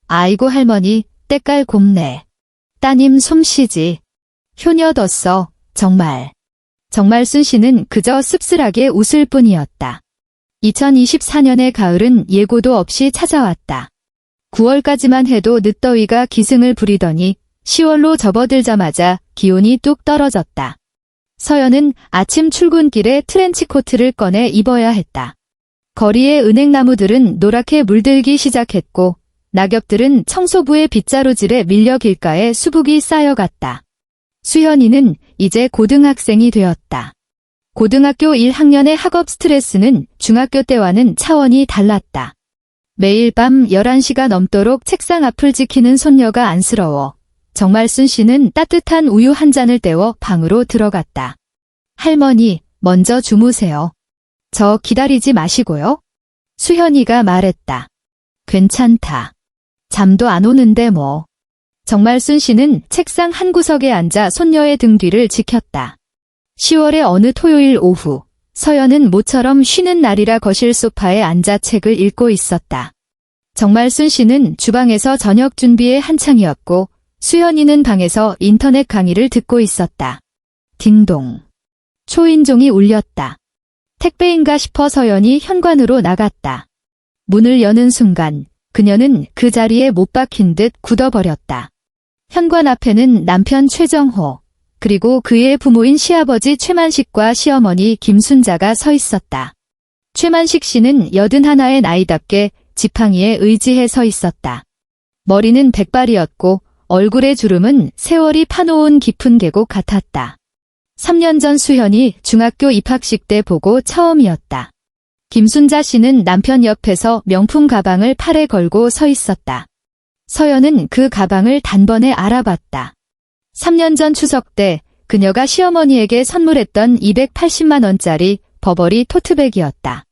아이고 할머니, 때깔 곱네. 따님 솜씨지. 효녀뒀어, 정말. 정말순 씨는 그저 씁쓸하게 웃을 뿐이었다. 2024년의 가을은 예고도 없이 찾아왔다. 9월까지만 해도 늦더위가 기승을 부리더니 10월로 접어들자마자 기온이 뚝 떨어졌다. 서연은 아침 출근길에 트렌치코트를 꺼내 입어야 했다. 거리의 은행나무들은 노랗게 물들기 시작했고 낙엽들은 청소부의 빗자루질에 밀려 길가에 수북이 쌓여갔다. 수현이는 이제 고등학생이 되었다. 고등학교 1학년의 학업 스트레스는 중학교 때와는 차원이 달랐다. 매일 밤 11시가 넘도록 책상 앞을 지키는 손녀가 안쓰러워 정말순 씨는 따뜻한 우유 한 잔을 때워 방으로 들어갔다. 할머니, 먼저 주무세요. 저 기다리지 마시고요. 수현이가 말했다. 괜찮다. 잠도 안 오는데 뭐. 정말순 씨는 책상 한 구석에 앉아 손녀의 등 뒤를 지켰다. 10월의 어느 토요일 오후, 서연은 모처럼 쉬는 날이라 거실 소파에 앉아 책을 읽고 있었다. 정말순 씨는 주방에서 저녁 준비에 한창이었고, 수현이는 방에서 인터넷 강의를 듣고 있었다. 딩동. 초인종이 울렸다. 택배인가 싶어 서연이 현관으로 나갔다. 문을 여는 순간 그녀는 그 자리에 못 박힌 듯 굳어버렸다. 현관 앞에는 남편 최정호, 그리고 그의 부모인 시아버지 최만식과 시어머니 김순자가 서 있었다. 최만식 씨는 81의 나이답게 지팡이에 의지해 서 있었다. 머리는 백발이었고 얼굴의 주름은 세월이 파놓은 깊은 계곡 같았다. 3년 전 수현이 중학교 입학식 때 보고 처음이었다. 김순자 씨는 남편 옆에서 명품 가방을 팔에 걸고 서 있었다. 서연은 그 가방을 단번에 알아봤다. 3년 전 추석 때 그녀가 시어머니에게 선물했던 280만 원짜리 버버리 토트백이었다.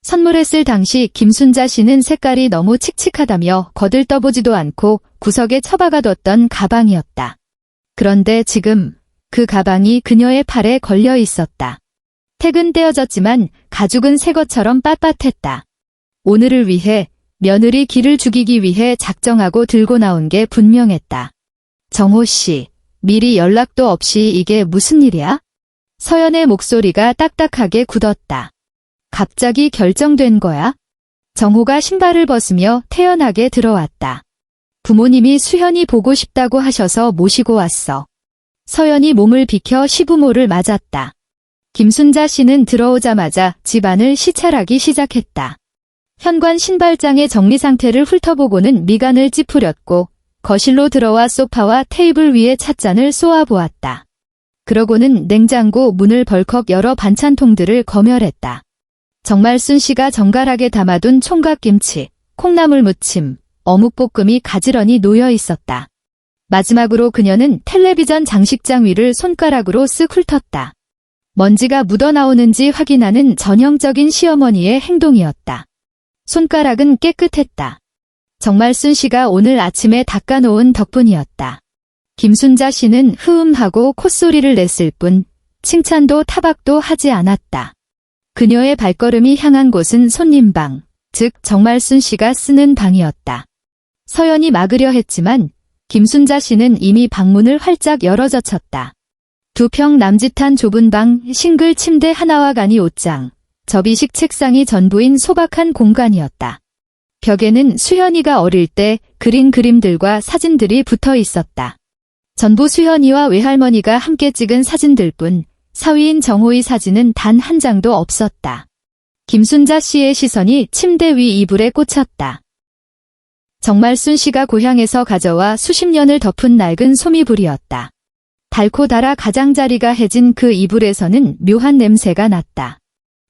선물했을 당시 김순자 씨는 색깔이 너무 칙칙하다며 거들떠보지도 않고 구석에 처박아뒀던 가방이었다. 그런데 지금 그 가방이 그녀의 팔에 걸려 있었다. 택은 떼어졌지만 가죽은 새 것처럼 빳빳했다. 오늘을 위해 며느리 기를 죽이기 위해 작정하고 들고 나온 게 분명했다. 정호 씨, 미리 연락도 없이 이게 무슨 일이야? 서연의 목소리가 딱딱하게 굳었다. 갑자기 결정된 거야? 정호가 신발을 벗으며 태연하게 들어왔다. 부모님이 수현이 보고 싶다고 하셔서 모시고 왔어. 서연이 몸을 비켜 시부모를 맞았다. 김순자 씨는 들어오자마자 집안을 시찰하기 시작했다. 현관 신발장의 정리 상태를 훑어보고는 미간을 찌푸렸고 거실로 들어와 소파와 테이블 위에 찻잔을 쏘아보았다. 그러고는 냉장고 문을 벌컥 열어 반찬통들을 검열했다. 정말순 씨가 정갈하게 담아둔 총각김치, 콩나물 무침, 어묵볶음이 가지런히 놓여 있었다. 마지막으로 그녀는 텔레비전 장식장 위를 손가락으로 쓱 훑었다. 먼지가 묻어나오는지 확인하는 전형적인 시어머니의 행동이었다. 손가락은 깨끗했다. 정말순 씨가 오늘 아침에 닦아놓은 덕분이었다. 김순자 씨는 흐음하고 콧소리를 냈을 뿐 칭찬도 타박도 하지 않았다. 그녀의 발걸음이 향한 곳은 손님방, 즉 정말순 씨가 쓰는 방이었다. 서연이 막으려 했지만 김순자 씨는 이미 방문을 활짝 열어젖혔다. 2평 남짓한 좁은 방, 싱글 침대 하나와 간이 옷장, 접이식 책상이 전부인 소박한 공간이었다. 벽에는 수현이가 어릴 때 그린 그림들과 사진들이 붙어 있었다. 전부 수현이와 외할머니가 함께 찍은 사진들 뿐 사위인 정호의 사진은 단 한 장도 없었다. 김순자 씨의 시선이 침대 위 이불에 꽂혔다. 정말순 씨가 고향에서 가져와 수십 년을 덮은 낡은 소미불이었다. 닳고 닳아 가장자리가 해진 그 이불에서는 묘한 냄새가 났다.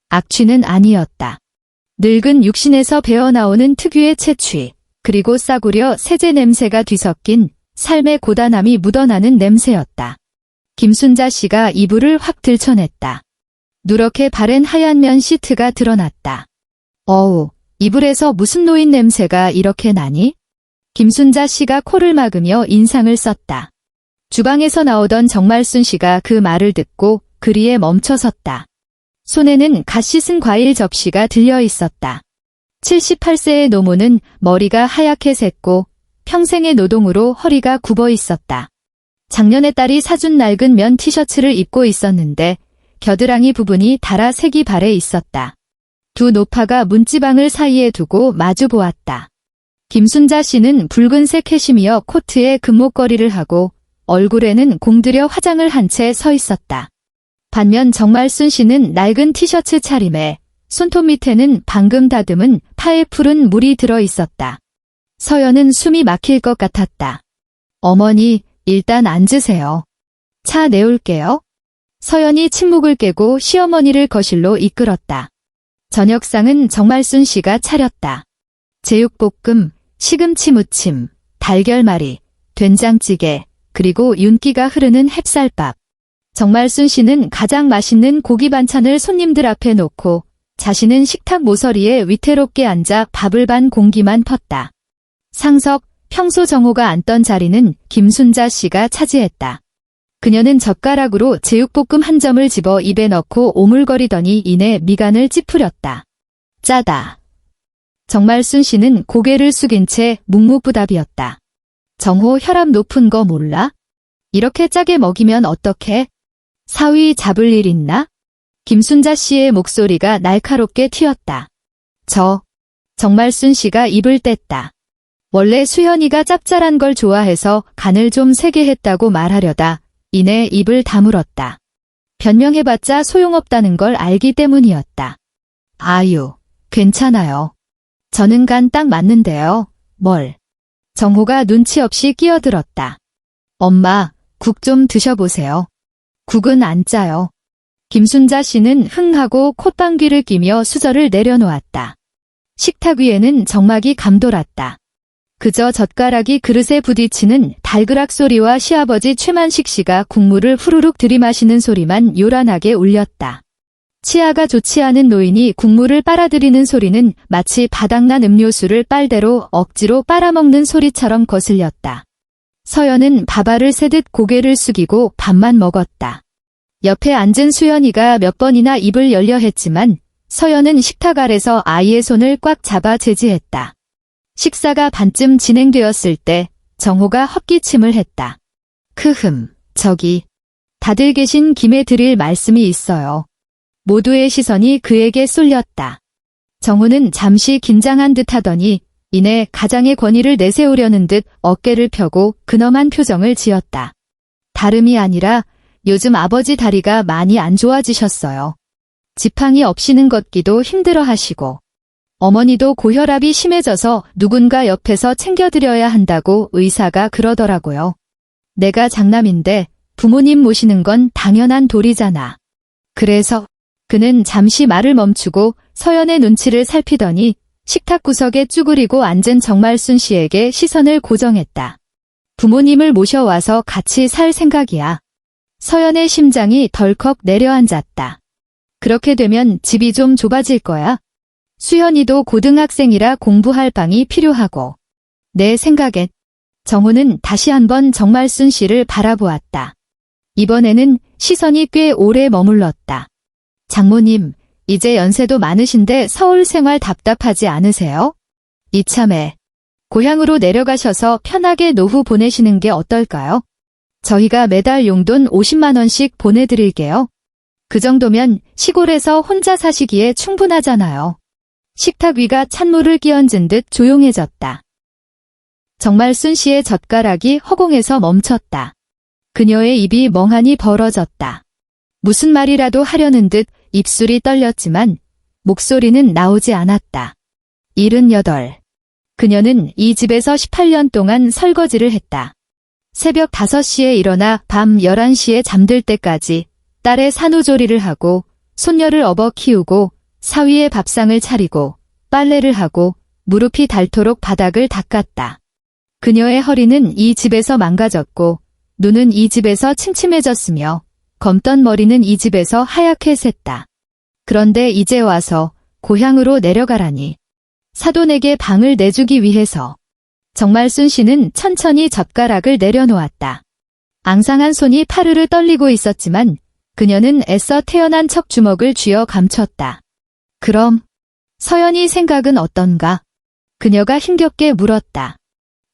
악취는 아니었다. 늙은 육신에서 배어나오는 특유의 채취, 그리고 싸구려 세제 냄새가 뒤섞인 삶의 고단함이 묻어나는 냄새였다. 김순자 씨가 이불을 확 들춰냈다. 누렇게 바랜 하얀 면 시트가 드러났다. 어우, 이불에서 무슨 노인 냄새가 이렇게 나니? 김순자 씨가 코를 막으며 인상을 썼다. 주방에서 나오던 정말순 씨가 그 말을 듣고 그리에 멈춰섰다. 손에는 갓 씻은 과일 접시가 들려 있었다. 78세의 노모는 머리가 하얗게 샜고 평생의 노동으로 허리가 굽어 있었다. 작년에 딸이 사준 낡은 면 티셔츠를 입고 있었는데 겨드랑이 부분이 닳아 색이 발해 있었다. 두 노파가 문지방을 사이에 두고 마주 보았다. 김순자 씨는 붉은색 캐시미어 코트에 금목걸이를 하고 얼굴에는 공들여 화장을 한 채 서 있었다. 반면 정말순 씨는 낡은 티셔츠 차림에 손톱 밑에는 방금 다듬은 파에 푸른 물이 들어 있었다. 서연은 숨이 막힐 것 같았다. 어머니, 일단 앉으세요. 차 내올게요. 서연이 침묵을 깨고 시어머니를 거실로 이끌었다. 저녁상은 정말순 씨가 차렸다. 제육볶음, 시금치 무침, 달걀말이, 된장찌개, 그리고 윤기가 흐르는 햅쌀밥. 정말순 씨는 가장 맛있는 고기 반찬을 손님들 앞에 놓고 자신은 식탁 모서리에 위태롭게 앉아 밥을 반 공기만 펐다. 상석, 평소 정호가 앉던 자리는 김순자 씨가 차지했다. 그녀는 젓가락으로 제육볶음 한 점을 집어 입에 넣고 오물거리더니 이내 미간을 찌푸렸다. 짜다. 정말순 씨는 고개를 숙인 채 묵묵부답이었다. 정호 혈압 높은 거 몰라? 이렇게 짜게 먹이면 어떡해? 사위 잡을 일 있나? 김순자 씨의 목소리가 날카롭게 튀었다. 정말순 씨가 입을 뗐다. 원래 수현이가 짭짤한 걸 좋아해서 간을 좀 세게 했다고 말하려다 이내 입을 다물었다. 변명해봤자 소용없다는 걸 알기 때문이었다. 아유, 괜찮아요. 저는 간 딱 맞는데요. 뭘? 정호가 눈치 없이 끼어들었다. 엄마, 국 좀 드셔보세요. 국은 안 짜요. 김순자 씨는 흥하고 콧방귀를 끼며 수저를 내려놓았다. 식탁 위에는 정막이 감돌았다. 그저 젓가락이 그릇에 부딪히는 달그락 소리와 시아버지 최만식 씨가 국물을 후루룩 들이마시는 소리만 요란하게 울렸다. 치아가 좋지 않은 노인이 국물을 빨아들이는 소리는 마치 바닥난 음료수를 빨대로 억지로 빨아먹는 소리처럼 거슬렸다. 서연은 밥알을 새듯 고개를 숙이고 밥만 먹었다. 옆에 앉은 수연이가 몇 번이나 입을 열려 했지만 서연은 식탁 아래서 아이의 손을 꽉 잡아 제지했다. 식사가 반쯤 진행되었을 때 정호가 헛기침을 했다. 저기, 다들 계신 김에 드릴 말씀이 있어요. 모두의 시선이 그에게 쏠렸다. 정호는 잠시 긴장한 듯 하더니 이내 가장의 권위를 내세우려는 듯 어깨를 펴고 근엄한 표정을 지었다. 다름이 아니라 요즘 아버지 다리가 많이 안 좋아지셨어요. 지팡이 없이는 걷기도 힘들어 하시고 어머니도 고혈압이 심해져서 누군가 옆에서 챙겨드려야 한다고 의사가 그러더라고요. 내가 장남인데 부모님 모시는 건 당연한 도리잖아. 그래서 그는 잠시 말을 멈추고 서연의 눈치를 살피더니 식탁 구석에 쭈그리고 앉은 정말순 씨에게 시선을 고정했다. 부모님을 모셔와서 같이 살 생각이야. 서연의 심장이 덜컥 내려앉았다. 그렇게 되면 집이 좀 좁아질 거야. 수현이도 고등학생이라 공부할 방이 필요하고. 내 생각엔 정호는 다시 한번 정말순 씨를 바라보았다. 이번에는 시선이 꽤 오래 머물렀다. 장모님, 이제 연세도 많으신데 서울 생활 답답하지 않으세요? 이참에 고향으로 내려가셔서 편하게 노후 보내시는 게 어떨까요? 저희가 매달 용돈 50만 원씩 보내드릴게요. 그 정도면 시골에서 혼자 사시기에 충분하잖아요. 식탁 위가 찬물을 끼얹은 듯 조용해졌다. 정말순 씨의 젓가락이 허공에서 멈췄다. 그녀의 입이 멍하니 벌어졌다. 무슨 말이라도 하려는 듯 입술이 떨렸지만 목소리는 나오지 않았다. 78. 그녀는 이 집에서 18년 동안 설거지를 했다. 새벽 5시에 일어나 밤 11시에 잠들 때까지 딸의 산후조리를 하고 손녀를 업어 키우고 사위의 밥상을 차리고 빨래를 하고 무릎이 닳도록 바닥을 닦았다. 그녀의 허리는 이 집에서 망가졌고 눈은 이 집에서 침침해졌으며 검던 머리는 이 집에서 하얗게 샜다. 그런데 이제 와서 고향으로 내려가라니. 사돈에게 방을 내주기 위해서. 정말순 씨는 천천히 젓가락을 내려놓았다. 앙상한 손이 파르르 떨리고 있었지만 그녀는 애써 태어난 척 주먹을 쥐어 감췄다. 그럼 서연이 생각은 어떤가? 그녀가 힘겹게 물었다.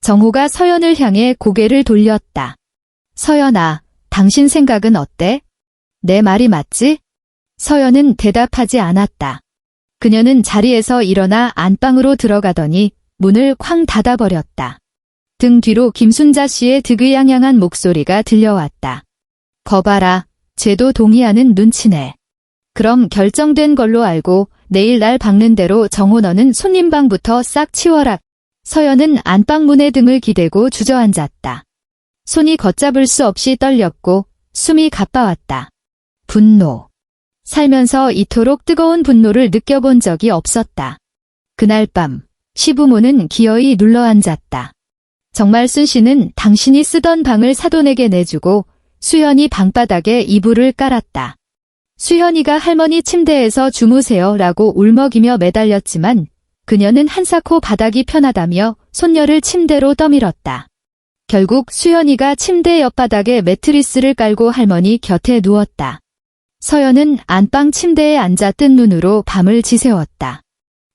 정호가 서연을 향해 고개를 돌렸다. 서연아, 당신 생각은 어때? 내 말이 맞지? 서연은 대답하지 않았다. 그녀는 자리에서 일어나 안방으로 들어가더니 문을 쾅 닫아버렸다. 등 뒤로 김순자 씨의 득의양양한 목소리가 들려왔다. 거봐라, 쟤도 동의하는 눈치네. 그럼 결정된 걸로 알고 내일 날 박는 대로 정호 너는 손님방부터 싹 치워라. 서연은 안방문에 등을 기대고 주저앉았다. 손이 걷잡을 수 없이 떨렸고 숨이 가빠왔다. 분노. 살면서 이토록 뜨거운 분노를 느껴본 적이 없었다. 그날 밤 시부모는 기어이 눌러앉았다. 정말 순 씨는 당신이 쓰던 방을 사돈에게 내주고 수현이 방바닥에 이불을 깔았다. 수현이가 할머니 침대에서 주무세요 라고 울먹이며 매달렸지만 그녀는 한사코 바닥이 편하다며 손녀를 침대로 떠밀었다. 결국 수현이가 침대 옆바닥에 매트리스를 깔고 할머니 곁에 누웠다. 서연은 안방 침대에 앉아 뜬 눈으로 밤을 지새웠다.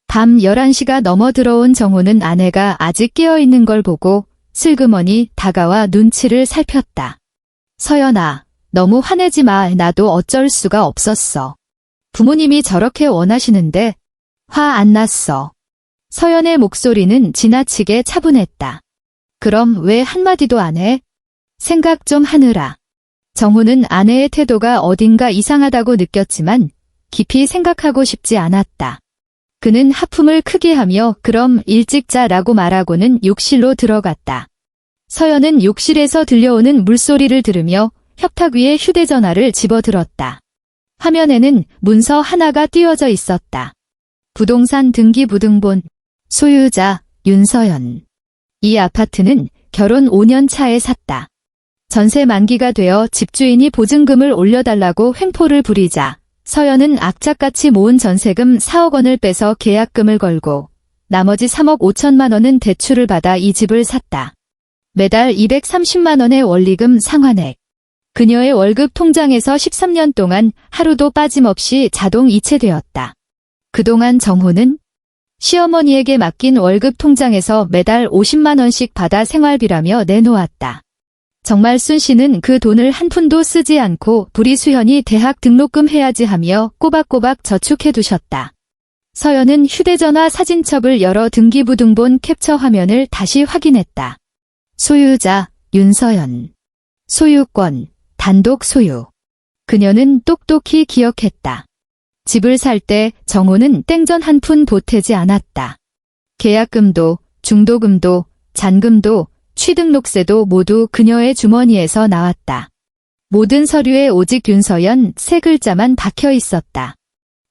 밤 11시가 넘어 들어온 정호는 아내가 아직 깨어있는 걸 보고 슬그머니 다가와 눈치를 살폈다. 서연아, 너무 화내지 마. 나도 어쩔 수가 없었어. 부모님이 저렇게 원하시는데 화 안 났어. 서연의 목소리는 지나치게 차분했다. 그럼 왜 한마디도 안 해? 생각 좀 하느라. 정호는 아내의 태도가 어딘가 이상하다고 느꼈지만 깊이 생각하고 싶지 않았다. 그는 하품을 크게 하며 그럼 일찍 자라고 말하고는 욕실로 들어갔다. 서연은 욕실에서 들려오는 물소리를 들으며 협탁 위에 휴대전화를 집어들었다. 화면에는 문서 하나가 띄워져 있었다. 부동산 등기부등본 소유자 윤서연. 이 아파트는 결혼 5년 차에 샀다. 전세 만기가 되어 집주인이 보증금을 올려달라고 횡포를 부리자 서연은 악착같이 모은 전세금 4억 원을 빼서 계약금을 걸고 나머지 3억 5천만 원은 대출을 받아 이 집을 샀다. 매달 230만 원의 원리금 상환액. 그녀의 월급 통장에서 13년 동안 하루도 빠짐없이 자동 이체되었다. 그동안 정호는 시어머니에게 맡긴 월급 통장에서 매달 50만 원씩 받아 생활비라며 내놓았다. 정말 순 씨는 그 돈을 한 푼도 쓰지 않고 우리 수현이 대학 등록금 해야지 하며 꼬박꼬박 저축해두셨다. 서연은 휴대전화 사진첩을 열어 등기부등본 캡처 화면을 다시 확인했다. 소유자 윤서연. 소유권 단독 소유. 그녀는 똑똑히 기억했다. 집을 살 때 정호는 땡전 한 푼 보태지 않았다. 계약금도 중도금도 잔금도 취등록세도 모두 그녀의 주머니에서 나왔다. 모든 서류에 오직 윤서연 세 글자만 박혀 있었다.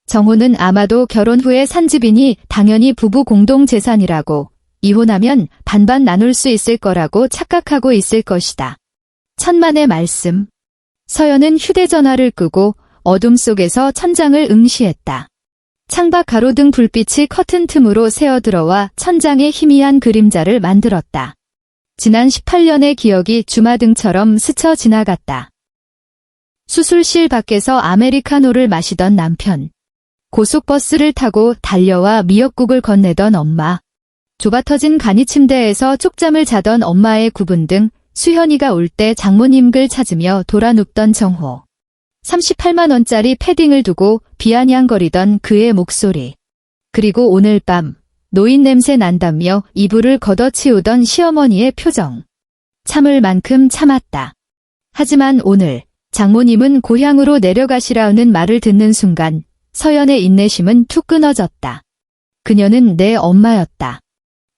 정호는 아마도 결혼 후에 산 집이니 당연히 부부 공동 재산이라고 이혼하면 반반 나눌 수 있을 거라고 착각하고 있을 것이다. 천만의 말씀. 서연은 휴대전화를 끄고 어둠 속에서 천장을 응시했다. 창밖 가로등 불빛이 커튼 틈으로 새어들어와 천장에 희미한 그림자를 만들었다. 지난 18년의 기억이 주마등처럼 스쳐 지나갔다. 수술실 밖에서 아메리카노를 마시던 남편. 고속버스를 타고 달려와 미역국을 건네던 엄마. 좁아터진 간이 침대에서 쪽잠을 자던 엄마의 구분 등 수현이가 올 때 장모님 글 찾으며 돌아눕던 정호. 38만 원짜리 패딩을 두고 비아냥거리던 그의 목소리. 그리고 오늘 밤 노인 냄새 난다며 이불을 걷어치우던 시어머니의 표정. 참을 만큼 참았다. 하지만 오늘 장모님은 고향으로 내려가시라는 말을 듣는 순간 서연의 인내심은 툭 끊어졌다. 그녀는 내 엄마였다.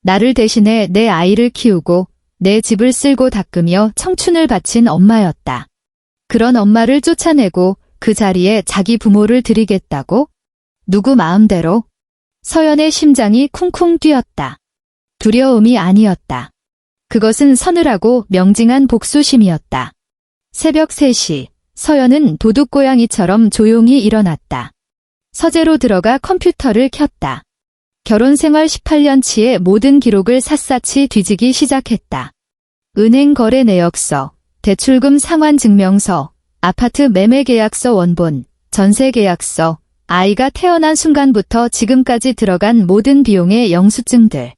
나를 대신해 내 아이를 키우고 내 집을 쓸고 닦으며 청춘을 바친 엄마였다. 그런 엄마를 쫓아내고 그 자리에 자기 부모를 들이겠다고? 누구 마음대로? 서연의 심장이 쿵쿵 뛰었다. 두려움이 아니었다. 그것은 서늘하고 명징한 복수심이었다. 새벽 3시, 서연은 도둑고양이처럼 조용히 일어났다. 서재로 들어가 컴퓨터를 켰다. 결혼생활 18년치의 모든 기록을 샅샅이 뒤지기 시작했다. 은행 거래 내역서, 대출금 상환 증명서, 아파트 매매 계약서 원본, 전세 계약서, 아이가 태어난 순간부터 지금까지 들어간 모든 비용의 영수증들.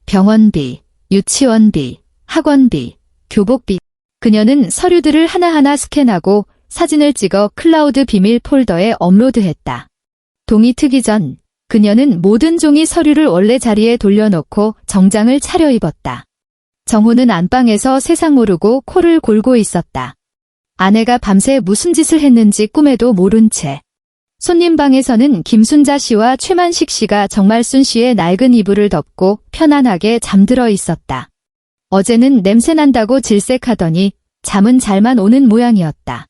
병원비, 유치원비, 학원비, 교복비. 그녀는 서류들을 하나하나 스캔하고 사진을 찍어 클라우드 비밀 폴더에 업로드했다. 동이 트기 전 그녀는 모든 종이 서류를 원래 자리에 돌려놓고 정장을 차려입었다. 정호는 안방에서 세상 모르고 코를 골고 있었다. 아내가 밤새 무슨 짓을 했는지 꿈에도 모른 채. 손님방에서는 김순자 씨와 최만식 씨가 정말순 씨의 낡은 이불을 덮고 편안하게 잠들어 있었다. 어제는 냄새난다고 질색하더니 잠은 잘만 오는 모양이었다.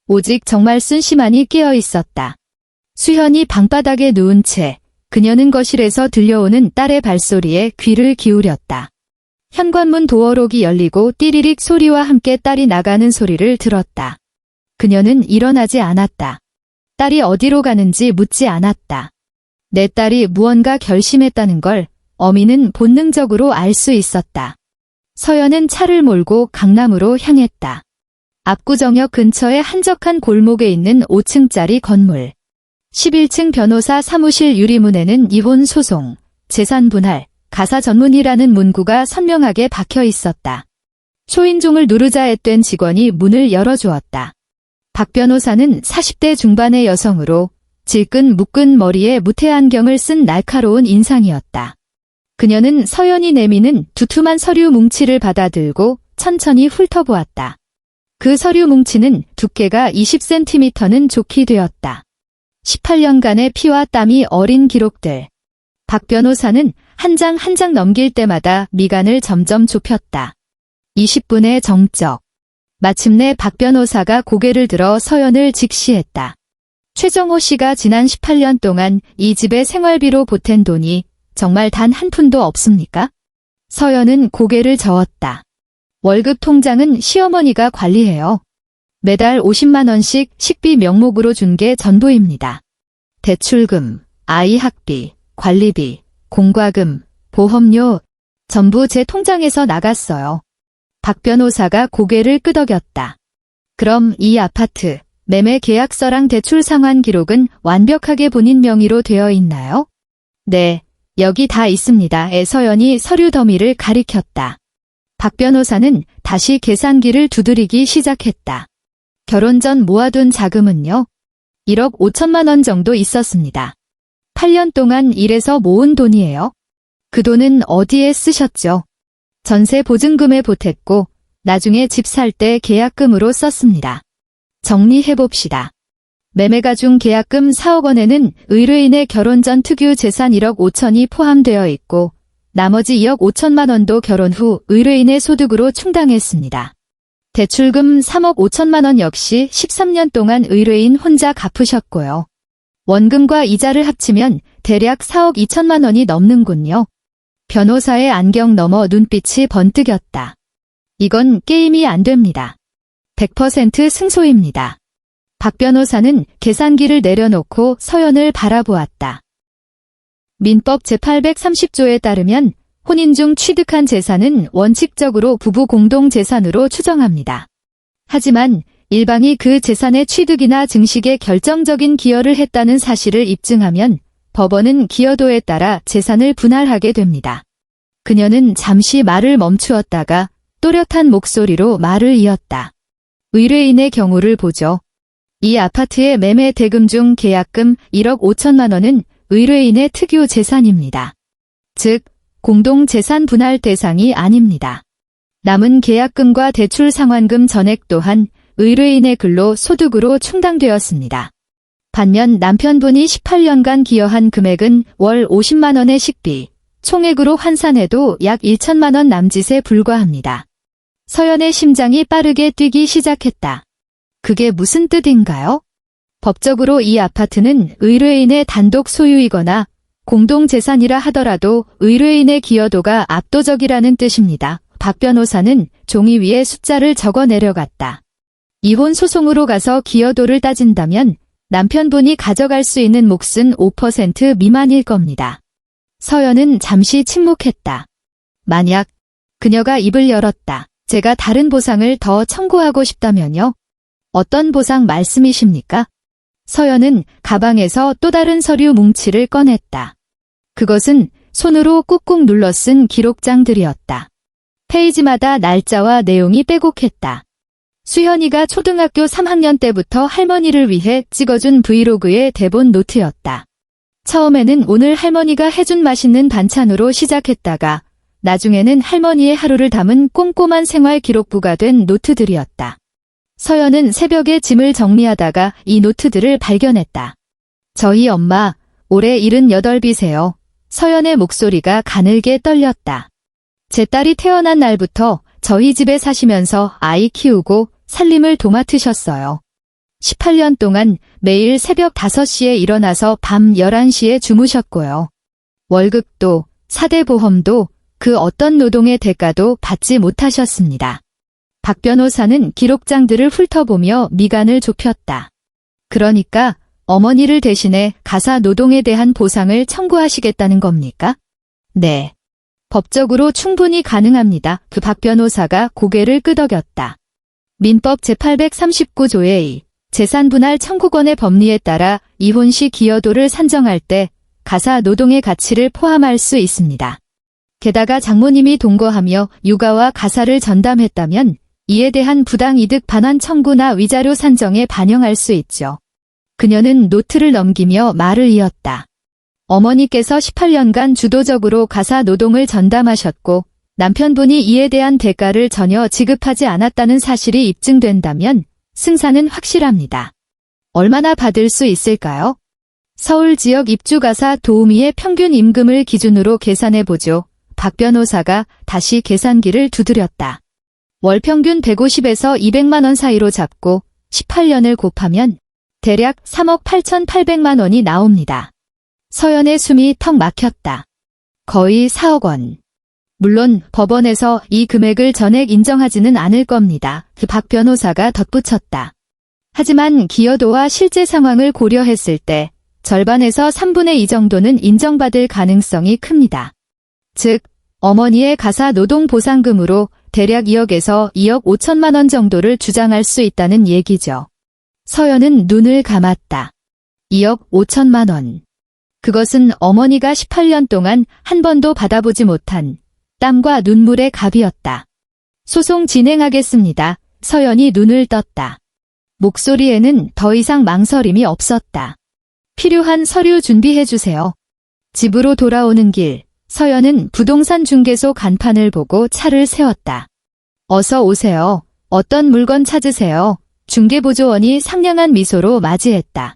오직 정말순 씨만이 깨어 있었다. 수현이 방바닥에 누운 채 그녀는 거실에서 들려오는 딸의 발소리에 귀를 기울였다. 현관문 도어록이 열리고 띠리릭 소리와 함께 딸이 나가는 소리를 들었다. 그녀는 일어나지 않았다. 딸이 어디로 가는지 묻지 않았다. 내 딸이 무언가 결심했다는 걸 어미는 본능적으로 알 수 있었다. 서연은 차를 몰고 강남으로 향했다. 압구정역 근처의 한적한 골목에 있는 5층짜리 건물. 11층 변호사 사무실 유리문에는 이혼 소송, 재산 분할, 가사 전문이라는 문구가 선명하게 박혀 있었다. 초인종을 누르자 앳된 직원이 문을 열어주었다. 박 변호사는 40대 중반의 여성으로 질끈 묶은 머리에 무태 안경을 쓴 날카로운 인상이었다. 그녀는 서연이 내미는 두툼한 서류 뭉치를 받아들고 천천히 훑어보았다. 그 서류 뭉치는 두께가 20cm는 좋게 되었다. 18년간의 피와 땀이 어린 기록들. 박 변호사는 한 장 한 장 넘길 때마다 미간을 점점 좁혔다. 20분의 정적. 마침내 박 변호사가 고개를 들어 서연을 직시했다. 최정호 씨가 지난 18년 동안 이 집에 생활비로 보탠 돈이 정말 단 한 푼도 없습니까? 서연은 고개를 저었다. 월급 통장은 시어머니가 관리해요. 매달 50만 원씩 식비 명목으로 준 게 전부입니다. 대출금, 아이 학비, 관리비, 공과금, 보험료 전부 제 통장에서 나갔어요. 박 변호사가 고개를 끄덕였다. 그럼 이 아파트, 매매 계약서랑 대출 상환 기록은 완벽하게 본인 명의로 되어 있나요? 네, 여기 다 있습니다. 서연이 서류 더미를 가리켰다. 박 변호사는 다시 계산기를 두드리기 시작했다. 결혼 전 모아둔 자금은요? 1억 5천만 원 정도 있었습니다. 8년 동안 일해서 모은 돈이에요. 그 돈은 어디에 쓰셨죠? 전세 보증금에 보탰고 나중에 집 살 때 계약금으로 썼습니다. 정리해봅시다. 매매가 중 계약금 4억 원에는 의뢰인의 결혼 전 특유 재산 1억 5천이 포함되어 있고 나머지 2억 5천만 원도 결혼 후 의뢰인의 소득으로 충당했습니다. 대출금 3억 5천만 원 역시 13년 동안 의뢰인 혼자 갚으셨고요. 원금과 이자를 합치면 대략 4억 2천만 원이 넘는군요. 변호사의 안경 너머 눈빛이 번뜩였다. 이건 게임이 안 됩니다. 100% 승소입니다. 박 변호사는 계산기를 내려놓고 서연을 바라보았다. 민법 제830조에 따르면 혼인 중 취득한 재산은 원칙적으로 부부 공동 재산으로 추정합니다. 하지만 일방이 그 재산의 취득이나 증식에 결정적인 기여를 했다는 사실을 입증하면 법원은 기여도에 따라 재산을 분할하게 됩니다. 그녀는 잠시 말을 멈추었다가 또렷한 목소리로 말을 이었다. 의뢰인의 경우를 보죠. 이 아파트의 매매 대금 중 계약금 1억 5천만 원은 의뢰인의 특유 재산입니다. 즉, 공동 재산 분할 대상이 아닙니다. 남은 계약금과 대출 상환금 전액 또한 의뢰인의 근로 소득으로 충당되었습니다. 반면 남편분이 18년간 기여한 금액은 월 50만 원의 식비, 총액으로 환산해도 약 1천만 원 남짓에 불과합니다. 서연의 심장이 빠르게 뛰기 시작했다. 그게 무슨 뜻인가요? 법적으로 이 아파트는 의뢰인의 단독 소유이거나 공동재산이라 하더라도 의뢰인의 기여도가 압도적이라는 뜻입니다. 박 변호사는 종이 위에 숫자를 적어 내려갔다. 이혼 소송으로 가서 기여도를 따진다면 남편분이 가져갈 수 있는 몫은 5% 미만일 겁니다. 서연은 잠시 침묵했다. 만약 그녀가 입을 열었다. 제가 다른 보상을 더 청구하고 싶다면요? 어떤 보상 말씀이십니까? 서연은 가방에서 또 다른 서류 뭉치를 꺼냈다. 그것은 손으로 꾹꾹 눌러 쓴 기록장들이었다. 페이지마다 날짜와 내용이 빼곡했다. 수현이가 초등학교 3학년 때부터 할머니를 위해 찍어준 브이로그의 대본 노트였다. 처음에는 오늘 할머니가 해준 맛있는 반찬으로 시작했다가 나중에는 할머니의 하루를 담은 꼼꼼한 생활 기록부가 된 노트들이었다. 서연은 새벽에 짐을 정리하다가 이 노트들을 발견했다. 저희 엄마 올해 78이세요. 서연의 목소리가 가늘게 떨렸다. 제 딸이 태어난 날부터 저희 집에 사시면서 아이 키우고 살림을 도맡으셨어요. 18년 동안 매일 새벽 5시에 일어나서 밤 11시에 주무셨고요. 월급도, 사대 보험도, 그 어떤 노동의 대가도 받지 못하셨습니다. 박 변호사는 기록장들을 훑어보며 미간을 좁혔다. 그러니까 어머니를 대신해 가사 노동에 대한 보상을 청구하시겠다는 겁니까? 네. 법적으로 충분히 가능합니다. 그 박 변호사가 고개를 끄덕였다. 민법 제839조의 2. 재산분할 청구권의 법리에 따라 이혼 시 기여도를 산정할 때 가사 노동의 가치를 포함할 수 있습니다. 게다가 장모님이 동거하며 육아와 가사를 전담했다면 이에 대한 부당이득 반환 청구나 위자료 산정에 반영할 수 있죠. 그녀는 노트를 넘기며 말을 이었다. 어머니께서 18년간 주도적으로 가사 노동을 전담하셨고 남편분이 이에 대한 대가를 전혀 지급하지 않았다는 사실이 입증된다면 승산은 확실합니다. 얼마나 받을 수 있을까요? 서울 지역 입주가사 도우미의 평균 임금을 기준으로 계산해보죠. 박 변호사가 다시 계산기를 두드렸다. 월 평균 150에서 200만 원 사이로 잡고 18년을 곱하면 대략 3억 8,800만 원이 나옵니다. 서연의 숨이 턱 막혔다. 거의 4억 원. 물론 법원에서 이 금액을 전액 인정하지는 않을 겁니다. 그 박 변호사가 덧붙였다. 하지만 기여도와 실제 상황을 고려했을 때 절반에서 3분의 2 정도는 인정받을 가능성이 큽니다. 즉, 어머니의 가사 노동 보상금으로 대략 2억에서 2억 5천만 원 정도를 주장할 수 있다는 얘기죠. 서연은 눈을 감았다. 2억 5천만 원. 그것은 어머니가 18년 동안 한 번도 받아보지 못한 땀과 눈물의 값이었다. 소송 진행하겠습니다. 서연이 눈을 떴다. 목소리에는 더 이상 망설임이 없었다. 필요한 서류 준비해주세요. 집으로 돌아오는 길, 서연은 부동산 중개소 간판을 보고 차를 세웠다. 어서 오세요. 어떤 물건 찾으세요? 중개보조원이 상냥한 미소로 맞이했다.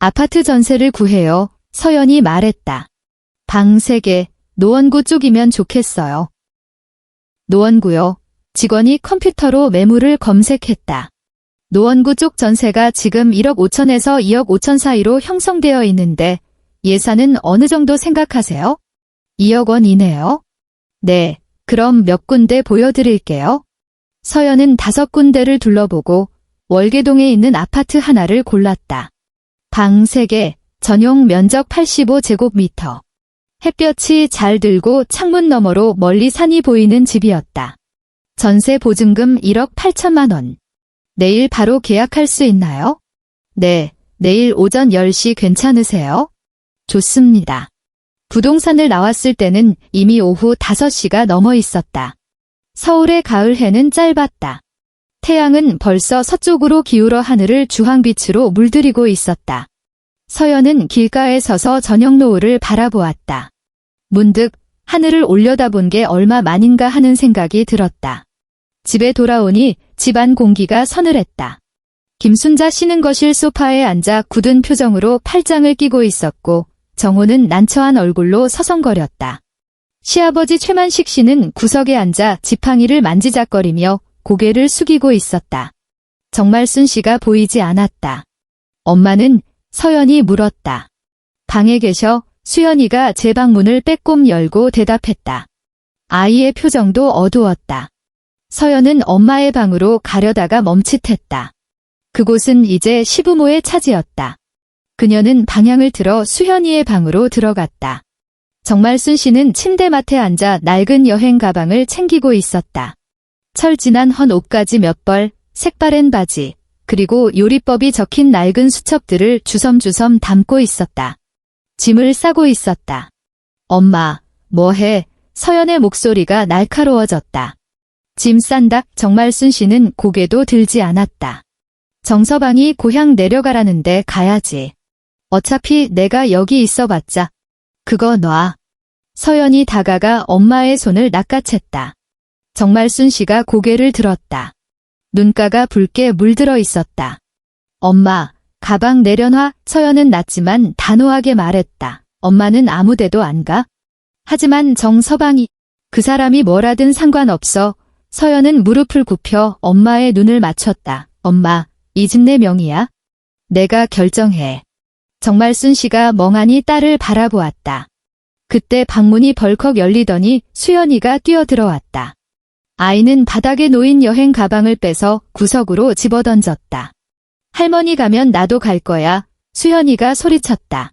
아파트 전세를 구해요. 서연이 말했다. 방 3개, 노원구 쪽이면 좋겠어요. 노원구요. 직원이 컴퓨터로 매물을 검색했다. 노원구 쪽 전세가 지금 1억 5천에서 2억 5천 사이로 형성되어 있는데 예산은 어느 정도 생각하세요? 2억 원 이내요? 네, 그럼 몇 군데 보여드릴게요. 서연은 5군데를 둘러보고 월계동에 있는 아파트 하나를 골랐다. 방 3개, 전용 면적 85제곱미터. 햇볕이 잘 들고 창문 너머로 멀리 산이 보이는 집이었다. 전세 보증금 1억 8천만 원. 내일 바로 계약할 수 있나요? 네, 내일 오전 10시 괜찮으세요? 좋습니다. 부동산을 나왔을 때는 이미 오후 5시가 넘어 있었다. 서울의 가을 해는 짧았다. 태양은 벌써 서쪽으로 기울어 하늘을 주황빛으로 물들이고 있었다. 서연은 길가에 서서 저녁 노을을 바라보았다. 문득 하늘을 올려다본 게 얼마 만인가 하는 생각이 들었다. 집에 돌아오니 집안 공기가 서늘했다. 김순자 씨는 거실 소파에 앉아 굳은 표정으로 팔짱을 끼고 있었고 정호는 난처한 얼굴로 서성거렸다. 시아버지 최만식 씨는 구석에 앉아 지팡이를 만지작거리며 고개를 숙이고 있었다. 정말순 씨가 보이지 않았다. 엄마는 서연이 물었다. 방에 계셔? 수연이가 제 방문을 빼꼼 열고 대답했다. 아이의 표정도 어두웠다. 서연은 엄마의 방으로 가려다가 멈칫했다. 그곳은 이제 시부모의 차지였다. 그녀는 방향을 틀어 수현이의 방으로 들어갔다. 정말순 씨는 침대맡에 앉아 낡은 여행 가방을 챙기고 있었다. 철진한 헌 옷가지 몇 벌, 색바랜 바지, 그리고 요리법이 적힌 낡은 수첩들을 주섬주섬 담고 있었다. 짐을 싸고 있었다. 엄마, 뭐해? 서연의 목소리가 날카로워졌다. 짐 싼다. 정말순 씨는 고개도 들지 않았다. 정서방이 고향 내려가라는데 가야지. 어차피 내가 여기 있어봤자. 그거 놔. 서연이 다가가 엄마의 손을 낚아챘다. 정말순 씨가 고개를 들었다. 눈가가 붉게 물들어 있었다. 엄마, 가방 내려놔. 서연은 낮지만 단호하게 말했다. 엄마는 아무데도 안 가. 하지만 정서방이 그 사람이 뭐라든 상관없어. 서연은 무릎을 굽혀 엄마의 눈을 맞췄다. 엄마, 이 집 내 명의야. 내가 결정해. 정말순 씨가 멍하니 딸을 바라보았다. 그때 방문이 벌컥 열리더니 수연이가 뛰어들어왔다. 아이는 바닥에 놓인 여행 가방을 빼서 구석으로 집어던졌다. 할머니 가면 나도 갈 거야. 수연이가 소리쳤다.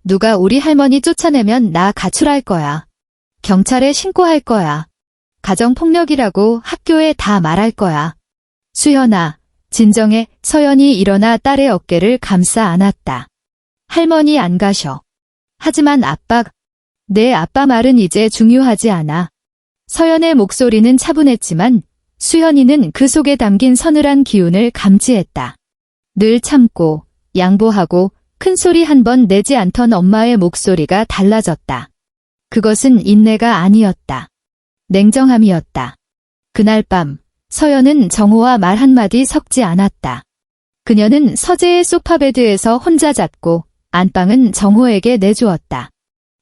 누가 우리 할머니 쫓아내면 나 가출할 거야. 경찰에 신고할 거야. 가정폭력이라고 학교에 다 말할 거야. 수연아, 진정해. 서연이 일어나 딸의 어깨를 감싸 안았다. 할머니 안 가셔. 하지만 아빠, 내 아빠 말은 이제 중요하지 않아. 서연의 목소리는 차분했지만 수연이는 그 속에 담긴 서늘한 기운을 감지했다. 늘 참고 양보하고 큰 소리 한 번 내지 않던 엄마의 목소리가 달라졌다. 그것은 인내가 아니었다. 냉정함이었다. 그날 밤 서연은 정호와 말 한마디 섞지 않았다. 그녀는 서재의 소파베드에서 혼자 잤고 안방은 정호에게 내주었다.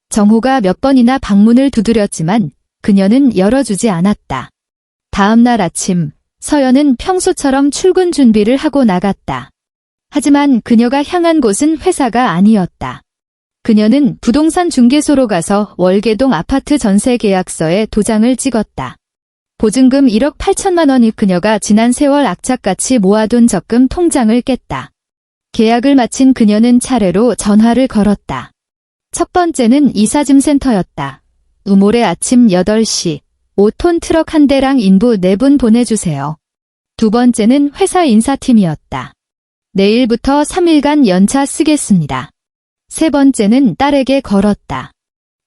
정호가 몇 번이나 방문을 두드렸지만 그녀는 열어주지 않았다. 다음 날 아침 서연은 평소처럼 출근 준비를 하고 나갔다. 하지만 그녀가 향한 곳은 회사가 아니었다. 그녀는 부동산 중개소로 가서 월계동 아파트 전세 계약서에 도장을 찍었다. 보증금 1억 8천만 원이 그녀가 지난 세월 악착같이 모아둔 적금 통장을 깼다. 계약을 마친 그녀는 차례로 전화를 걸었다. 첫 번째는 이사짐센터였다. 모레 아침 8시 5톤 트럭 한 대랑 인부 4분 보내주세요. 두 번째는 회사 인사팀이었다. 내일부터 3일간 연차 쓰겠습니다. 세 번째는 딸에게 걸었다.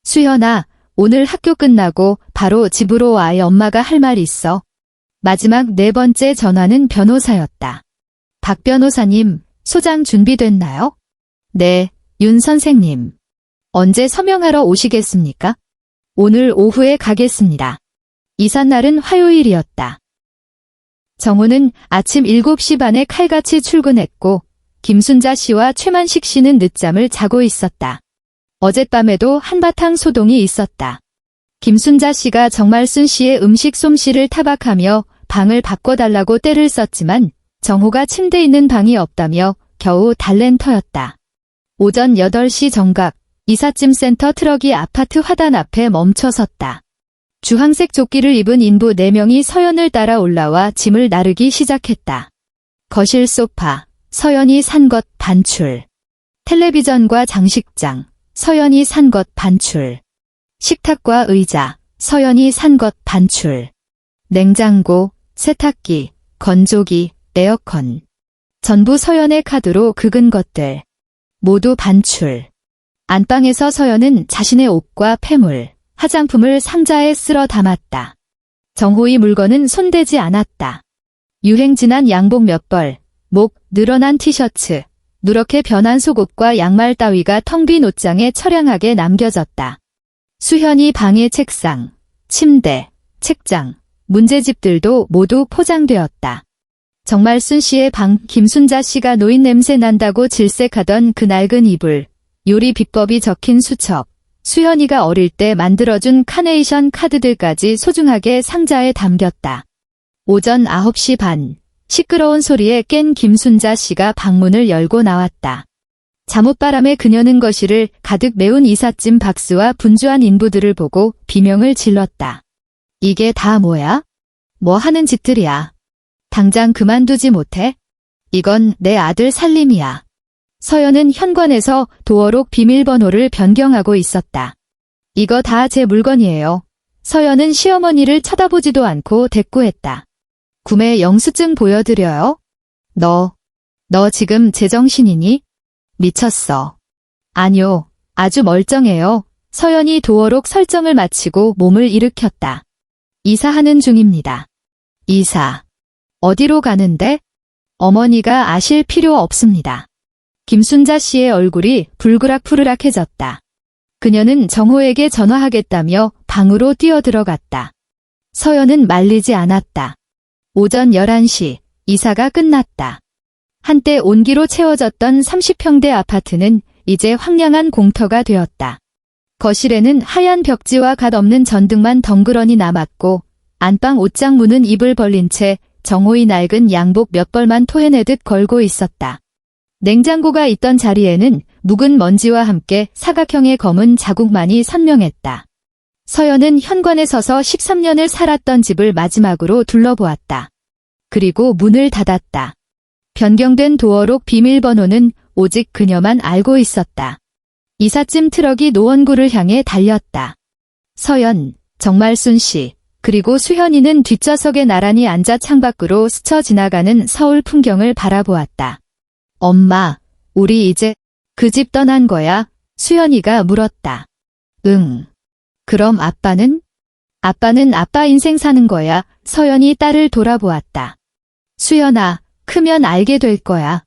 수연아, 오늘 학교 끝나고 바로 집으로 와. 엄마가 할 말 있어. 마지막 네 번째 전화는 변호사였다. 박 변호사님, 소장 준비됐나요? 네, 윤 선생님. 언제 서명하러 오시겠습니까? 오늘 오후에 가겠습니다. 이삿날은 화요일이었다. 정호는 아침 7시 반에 칼같이 출근했고 김순자 씨와 최만식 씨는 늦잠을 자고 있었다. 어젯밤에도 한바탕 소동이 있었다. 김순자 씨가 정말순 씨의 음식 솜씨를 타박하며 방을 바꿔달라고 떼를 썼지만 정호가 침대 있는 방이 없다며 겨우 달랜 터였다. 오전 8시 정각 이삿짐센터 트럭이 아파트 화단 앞에 멈춰섰다. 주황색 조끼를 입은 인부 4명이 서연을 따라 올라와 짐을 나르기 시작했다. 거실 소파, 서연이 산 것 반출. 텔레비전과 장식장, 서연이 산 것 반출. 식탁과 의자, 서연이 산 것 반출. 냉장고, 세탁기, 건조기, 에어컨. 전부 서연의 카드로 긁은 것들. 모두 반출. 안방에서 서연은 자신의 옷과 폐물, 화장품을 상자에 쓸어 담았다. 정호의 물건은 손대지 않았다. 유행 지난 양복 몇 벌, 목 늘어난 티셔츠, 누렇게 변한 속옷과 양말 따위가 텅 빈 옷장에 처량하게 남겨졌다. 수현이 방의 책상, 침대, 책장, 문제집들도 모두 포장되었다. 정말순 씨의 방, 김순자 씨가 노인 냄새 난다고 질색하던 그 낡은 이불, 요리 비법이 적힌 수첩, 수현이가 어릴 때 만들어준 카네이션 카드들까지 소중하게 상자에 담겼다. 오전 9시 반, 시끄러운 소리에 깬 김순자 씨가 방문을 열고 나왔다. 잠옷바람에 그녀는 거실을 가득 메운 이삿짐 박스와 분주한 인부들을 보고 비명을 질렀다. 이게 다 뭐야? 뭐 하는 짓들이야? 당장 그만두지 못해? 이건 내 아들 살림이야. 서연은 현관에서 도어록 비밀번호를 변경하고 있었다. 이거 다 제 물건이에요. 서연은 시어머니를 쳐다보지도 않고 대꾸했다. 구매 영수증 보여드려요? 너 지금 제정신이니? 미쳤어. 아니요, 아주 멀쩡해요. 서연이 도어록 설정을 마치고 몸을 일으켰다. 이사하는 중입니다. 이사. 어디로 가는데? 어머니가 아실 필요 없습니다. 김순자 씨의 얼굴이 불그락푸르락해졌다. 그녀는 정호에게 전화하겠다며 방으로 뛰어들어갔다. 서연은 말리지 않았다. 오전 11시, 이사가 끝났다. 한때 온기로 채워졌던 30평대 아파트는 이제 황량한 공터가 되었다. 거실에는 하얀 벽지와 갓 없는 전등만 덩그러니 남았고 안방 옷장 문은 입을 벌린 채 정호의 낡은 양복 몇 벌만 토해내듯 걸고 있었다. 냉장고가 있던 자리에는 묵은 먼지와 함께 사각형의 검은 자국만이 선명했다. 서연은 현관에 서서 13년을 살았던 집을 마지막으로 둘러보았다. 그리고 문을 닫았다. 변경된 도어록 비밀번호는 오직 그녀만 알고 있었다. 이삿짐 트럭이 노원구를 향해 달렸다. 서연, 정말순 씨, 그리고 수현이는 뒷좌석에 나란히 앉아 창밖으로 스쳐 지나가는 서울 풍경을 바라보았다. 엄마, 우리 이제 그 집 떠난 거야? 수현이가 물었다. 응. 그럼 아빠는? 아빠는 아빠 인생 사는 거야. 서연이 딸을 돌아보았다. 수연아, 크면 알게 될 거야.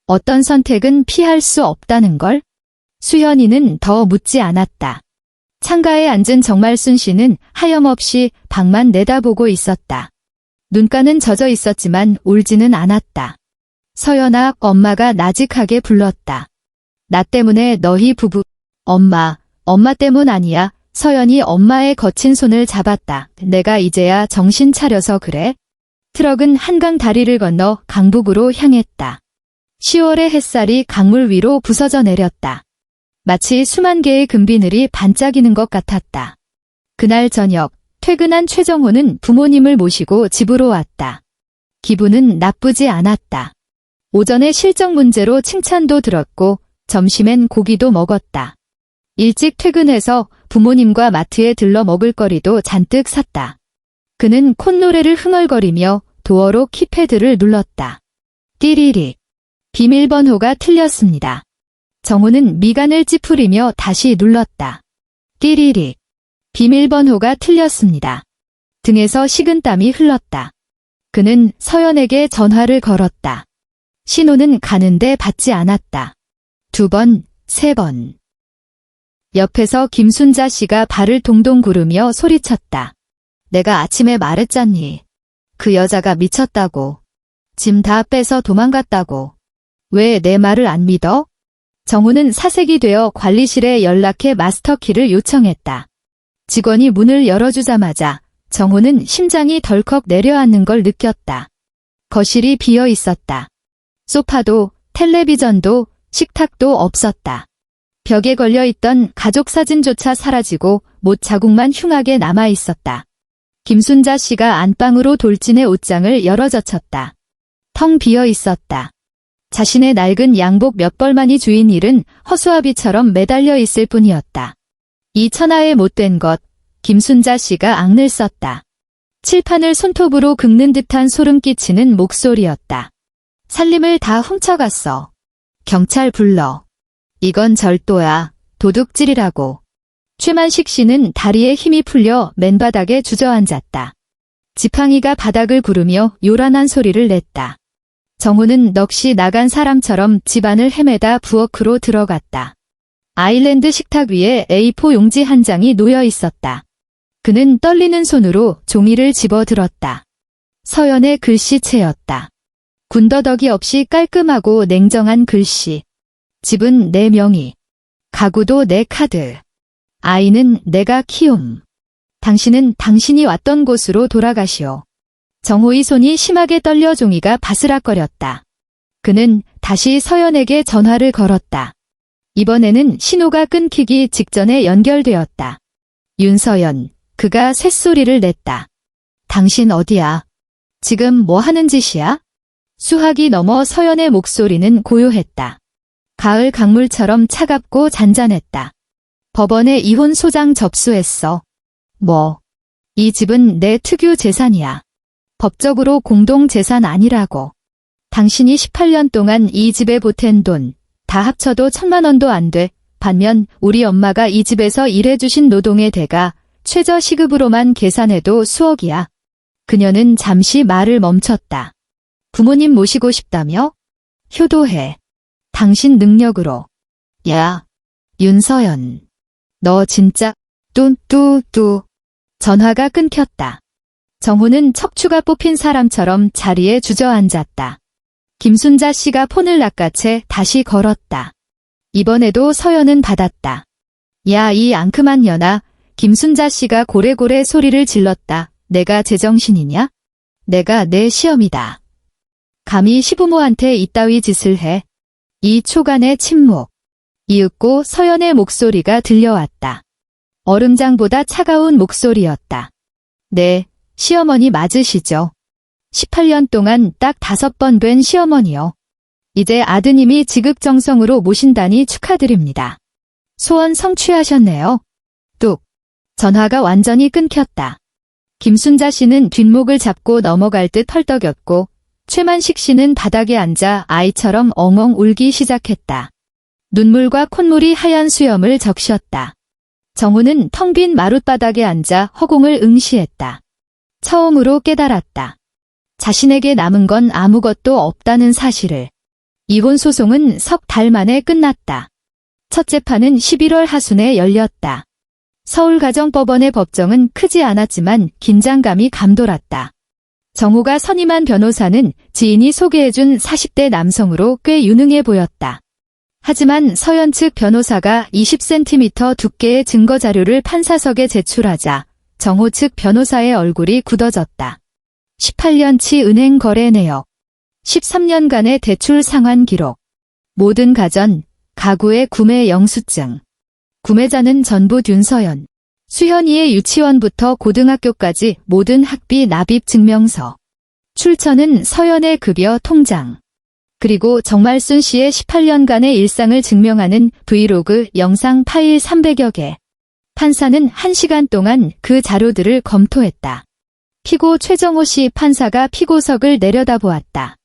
어떤 선택은 피할 수 없다는 걸? 수현이는 더 묻지 않았다. 창가에 앉은 정말순 씨는 하염없이 방만 내다보고 있었다. 눈가는 젖어 있었지만 울지는 않았다. 서연아, 엄마가 나직하게 불렀다. 나 때문에 너희 부부, 엄마 때문 아니야. 서연이 엄마의 거친 손을 잡았다. 내가 이제야 정신 차려서 그래. 트럭은 한강 다리를 건너 강북으로 향했다. 10월의 햇살이 강물 위로 부서져 내렸다. 마치 수만 개의 금비늘이 반짝이는 것 같았다. 그날 저녁, 퇴근한 최정호는 부모님을 모시고 집으로 왔다. 기분은 나쁘지 않았다. 오전에 실적 문제로 칭찬도 들었고 점심엔 고기도 먹었다. 일찍 퇴근해서 부모님과 마트에 들러 먹을거리도 잔뜩 샀다. 그는 콧노래를 흥얼거리며 도어로 키패드를 눌렀다. 띠리릭. 비밀번호가 틀렸습니다. 정우는 미간을 찌푸리며 다시 눌렀다. 띠리릭. 비밀번호가 틀렸습니다. 등에서 식은땀이 흘렀다. 그는 서연에게 전화를 걸었다. 신호는 가는데 받지 않았다. 2번, 3번. 옆에서 김순자 씨가 발을 동동 구르며 소리쳤다. 내가 아침에 말했잖니. 그 여자가 미쳤다고. 짐 다 빼서 도망갔다고. 왜 내 말을 안 믿어? 정우는 사색이 되어 관리실에 연락해 마스터키를 요청했다. 직원이 문을 열어주자마자 정우는 심장이 덜컥 내려앉는 걸 느꼈다. 거실이 비어 있었다. 소파도, 텔레비전도, 식탁도 없었다. 벽에 걸려있던 가족 사진조차 사라지고 못 자국만 흉하게 남아있었다. 김순자 씨가 안방으로 돌진해 옷장을 열어젖혔다. 텅 비어 있었다. 자신의 낡은 양복 몇 벌만이 주인 일은 허수아비처럼 매달려 있을 뿐이었다. 이 천하의 못된 것, 김순자 씨가 앙을 썼다. 칠판을 손톱으로 긁는 듯한 소름 끼치는 목소리였다. 살림을 다 훔쳐갔어. 경찰 불러. 이건 절도야. 도둑질이라고. 최만식 씨는 다리에 힘이 풀려 맨바닥에 주저앉았다. 지팡이가 바닥을 구르며 요란한 소리를 냈다. 정우는 넋이 나간 사람처럼 집안을 헤매다 부엌으로 들어갔다. 아일랜드 식탁 위에 A4 용지 한 장이 놓여 있었다. 그는 떨리는 손으로 종이를 집어들었다. 서연의 글씨체였다. 군더더기 없이 깔끔하고 냉정한 글씨. 집은 내 명의. 가구도 내 카드. 아이는 내가 키움. 당신은 당신이 왔던 곳으로 돌아가시오. 정호의 손이 심하게 떨려 종이가 바스락거렸다. 그는 다시 서연에게 전화를 걸었다. 이번에는 신호가 끊기기 직전에 연결되었다. 윤서연, 그가 쇳소리를 냈다. 당신 어디야? 지금 뭐 하는 짓이야? 수학이 넘어 서연의 목소리는 고요했다. 가을 강물처럼 차갑고 잔잔했다. 법원에 이혼 소장 접수했어. 뭐? 이 집은 내 특유 재산이야. 법적으로 공동재산 아니라고. 당신이 18년 동안 이 집에 보탠 돈, 다 합쳐도 1,000만 원도 안 돼. 반면 우리 엄마가 이 집에서 일해주신 노동의 대가 최저 시급으로만 계산해도 수억이야. 그녀는 잠시 말을 멈췄다. 부모님 모시고 싶다며? 효도해. 당신 능력으로. 야, 윤서연. 너 진짜 뚜. 전화가 끊겼다. 정호는 척추가 뽑힌 사람처럼 자리에 주저앉았다. 김순자 씨가 폰을 낚아채 다시 걸었다. 이번에도 서연은 받았다. 야, 이 앙큼한 년아. 김순자 씨가 고래고래 소리를 질렀다. 내가 제정신이냐? 내가 내 시험이다. 감히 시부모한테 이따위 짓을 해. 이 초간의 침묵. 이윽고 서연의 목소리가 들려왔다. 얼음장보다 차가운 목소리였다. 네, 시어머니 맞으시죠? 18년 동안 딱 5번 뵌 시어머니요. 이제 아드님이 지극정성으로 모신다니 축하드립니다. 소원 성취하셨네요. 뚝. 전화가 완전히 끊겼다. 김순자 씨는 뒷목을 잡고 넘어갈 듯 헐떡였고 최만식 씨는 바닥에 앉아 아이처럼 엉엉 울기 시작했다. 눈물과 콧물이 하얀 수염을 적셨다. 정우는 텅 빈 마룻바닥에 앉아 허공을 응시했다. 처음으로 깨달았다. 자신에게 남은 건 아무것도 없다는 사실을. 이혼 소송은 석 달 만에 끝났다. 첫 재판은 11월 하순에 열렸다. 서울가정법원의 법정은 크지 않았지만 긴장감이 감돌았다. 정우가 선임한 변호사는 지인이 소개해준 40대 남성으로 꽤 유능해 보였다. 하지만 서연 측 변호사가 20cm 두께의 증거자료를 판사석에 제출하자 정호 측 변호사의 얼굴이 굳어졌다. 18년치 은행 거래 내역, 13년간의 대출 상환 기록, 모든 가전, 가구의 구매 영수증. 구매자는 전부 윤서연. 수현이의 유치원부터 고등학교까지 모든 학비 납입 증명서. 출처는 서연의 급여 통장. 그리고 정말순 씨의 18년간의 일상을 증명하는 브이로그 영상 파일 300여 개. 판사는 1시간 동안 그 자료들을 검토했다. 피고 최정호 씨 판사가 피고석을 내려다보았다.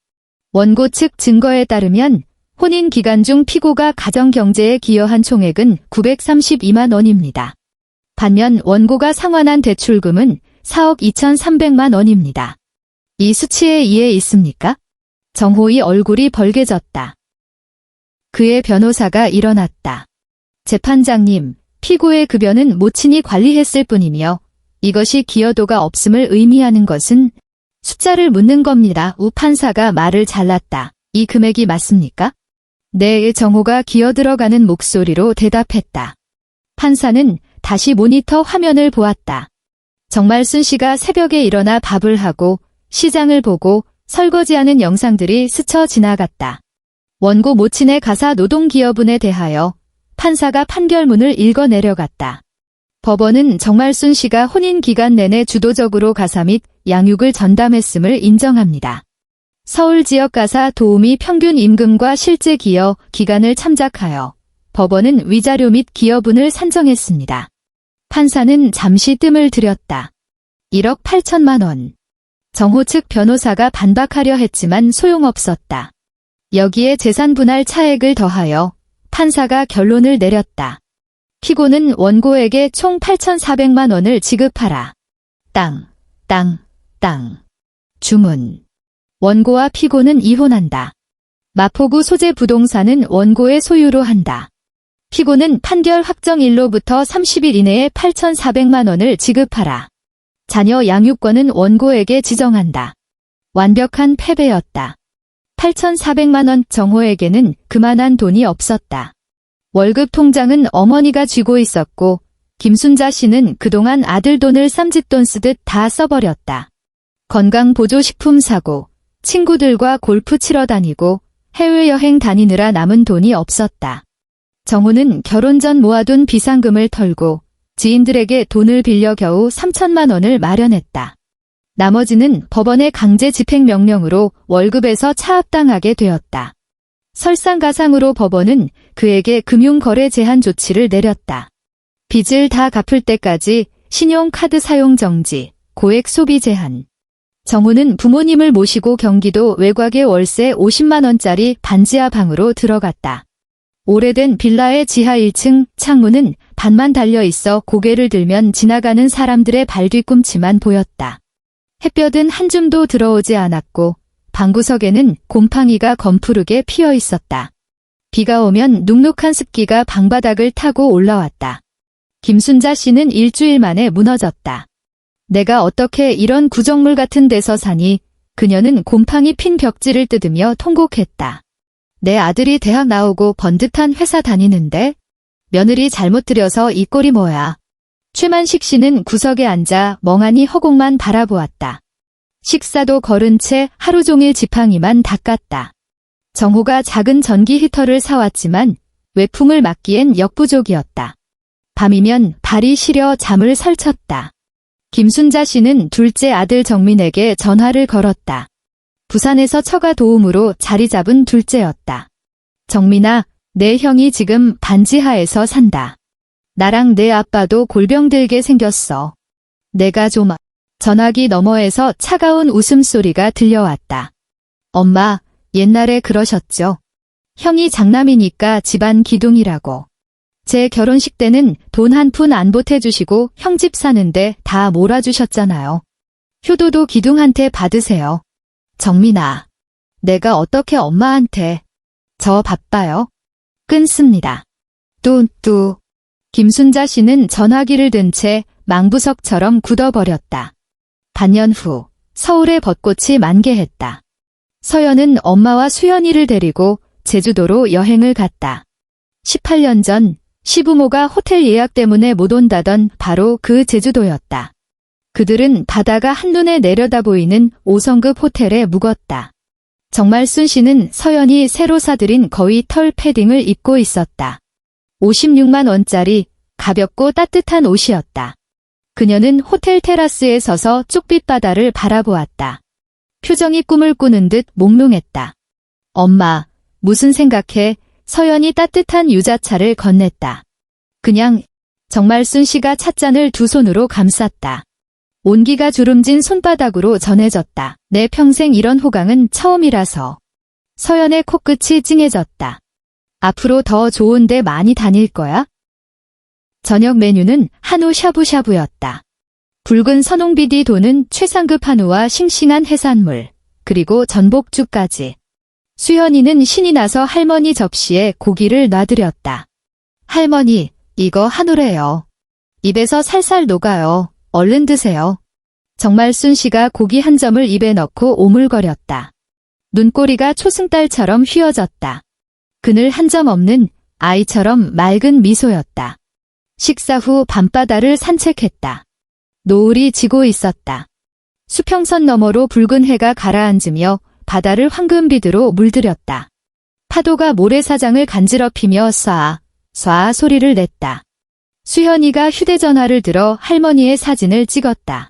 원고 측 증거에 따르면 혼인 기간 중 피고가 가정경제에 기여한 총액은 932만 원입니다. 반면 원고가 상환한 대출금은 4억 2,300만 원입니다. 이 수치에 이해 있습니까? 정호의 얼굴이 벌개졌다. 그의 변호사가 일어났다. 재판장님, 피고의 급여는 모친이 관리했을 뿐이며 이것이 기여도가 없음을 의미하는 것은 숫자를 묻는 겁니다. 우 판사가 말을 잘랐다. 이 금액이 맞습니까? 네, 정호가 기어 들어가는 목소리로 대답했다. 판사는 다시 모니터 화면을 보았다. 정말순 씨가 새벽에 일어나 밥을 하고 시장을 보고 설거지하는 영상들이 스쳐 지나갔다. 원고 모친의 가사 노동기여분에 대하여 판사가 판결문을 읽어 내려갔다. 법원은 정말순 씨가 혼인 기간 내내 주도적으로 가사 및 양육을 전담했음을 인정합니다. 서울 지역 가사 도우미 평균 임금과 실제 기여 기간을 참작하여 법원은 위자료 및 기여분을 산정했습니다. 판사는 잠시 뜸을 들였다. 1억 8천만 원. 정호 측 변호사가 반박하려 했지만 소용없었다. 여기에 재산 분할 차액을 더하여 판사가 결론을 내렸다. 피고는 원고에게 총 8,400만 원을 지급하라. 땅. 주문. 원고와 피고는 이혼한다. 마포구 소재 부동산은 원고의 소유로 한다. 피고는 판결 확정일로부터 30일 이내에 8,400만 원을 지급하라. 자녀 양육권은 원고에게 지정한다. 완벽한 패배였다. 8,400만 원. 정호에게는 그만한 돈이 없었다. 월급 통장은 어머니가 쥐고 있었고 김순자 씨는 그동안 아들 돈을 쌈짓돈 쓰듯 다 써버렸다. 건강보조식품 사고, 친구들과 골프 치러 다니고 해외여행 다니느라 남은 돈이 없었다. 정호는 결혼 전 모아둔 비상금을 털고 지인들에게 돈을 빌려 겨우 3천만 원을 마련했다. 나머지는 법원의 강제 집행 명령으로 월급에서 차압당하게 되었다. 설상가상으로 법원은 그에게 금융거래 제한 조치를 내렸다. 빚을 다 갚을 때까지 신용카드 사용 정지, 고액 소비 제한. 정우는 부모님을 모시고 경기도 외곽의 월세 50만 원짜리 반지하 방으로 들어갔다. 오래된 빌라의 지하 1층 창문은 반만 달려 있어 고개를 들면 지나가는 사람들의 발뒤꿈치만 보였다. 햇볕은 한 줌도 들어오지 않았고 방구석에는 곰팡이가 검푸르게 피어 있었다. 비가 오면 눅눅한 습기가 방바닥을 타고 올라왔다. 김순자 씨는 일주일 만에 무너졌다. 내가 어떻게 이런 구정물 같은 데서 사니? 그녀는 곰팡이 핀 벽지를 뜯으며 통곡했다. 내 아들이 대학 나오고 번듯한 회사 다니는데 며느리 잘못 들여서 이 꼴이 뭐야. 최만식 씨는 구석에 앉아 멍하니 허공만 바라보았다. 식사도 거른 채 하루 종일 지팡이만 닦았다. 정호가 작은 전기 히터를 사왔지만 외풍을 막기엔 역부족이었다. 밤이면 발이 시려 잠을 설쳤다. 김순자 씨는 둘째 아들 정민에게 전화를 걸었다. 부산에서 처가 도움으로 자리 잡은 둘째였다. 정민아, 내 형이 지금 반지하에서 산다. 나랑 내 아빠도 골병 들게 생겼어. 내가 좀... 전화기 너머에서 차가운 웃음소리가 들려왔다. 엄마, 옛날에 그러셨죠? 형이 장남이니까 집안 기둥이라고. 제 결혼식 때는 돈 한 푼 안 보태주시고 형 집 사는데 다 몰아주셨잖아요. 효도도 기둥한테 받으세요. 정민아, 내가 어떻게 엄마한테... 저 바빠요. 끊습니다. 뚜뚜. 김순자 씨는 전화기를 든 채 망부석처럼 굳어버렸다. 반년 후 서울의 벚꽃이 만개했다. 서연은 엄마와 수연이를 데리고 제주도로 여행을 갔다. 18년 전 시부모가 호텔 예약 때문에 못 온다던 바로 그 제주도였다. 그들은 바다가 한눈에 내려다 보이는 5성급 호텔에 묵었다. 정말순 씨는 서연이 새로 사들인 거위 털 패딩을 입고 있었다. 56만 원짜리 가볍고 따뜻한 옷이었다. 그녀는 호텔 테라스에 서서 쪽빛 바다를 바라보았다. 표정이 꿈을 꾸는 듯 몽롱했다. 엄마, 무슨 생각해? 서연이 따뜻한 유자차를 건넸다. 그냥... 정말순 씨가 찻잔을 두 손으로 감쌌다. 온기가 주름진 손바닥으로 전해졌다. 내 평생 이런 호강은 처음이라서. 서연의 코끝이 찡해졌다. 앞으로 더 좋은 데 많이 다닐 거야? 저녁 메뉴는 한우 샤브샤브였다. 붉은 선홍빛이 도는 최상급 한우와 싱싱한 해산물, 그리고 전복죽까지. 수연이는 신이 나서 할머니 접시에 고기를 놔드렸다. 할머니, 이거 한우래요. 입에서 살살 녹아요. 얼른 드세요. 정말순 씨가 고기 한 점을 입에 넣고 오물거렸다. 눈꼬리가 초승달처럼 휘어졌다. 그늘 한 점 없는 아이처럼 맑은 미소였다. 식사 후 밤바다를 산책했다. 노을이 지고 있었다. 수평선 너머로 붉은 해가 가라앉으며 바다를 황금빛으로 물들였다. 파도가 모래사장을 간지럽히며 쏴 소리를 냈다. 수현이가 휴대전화를 들어 할머니의 사진을 찍었다.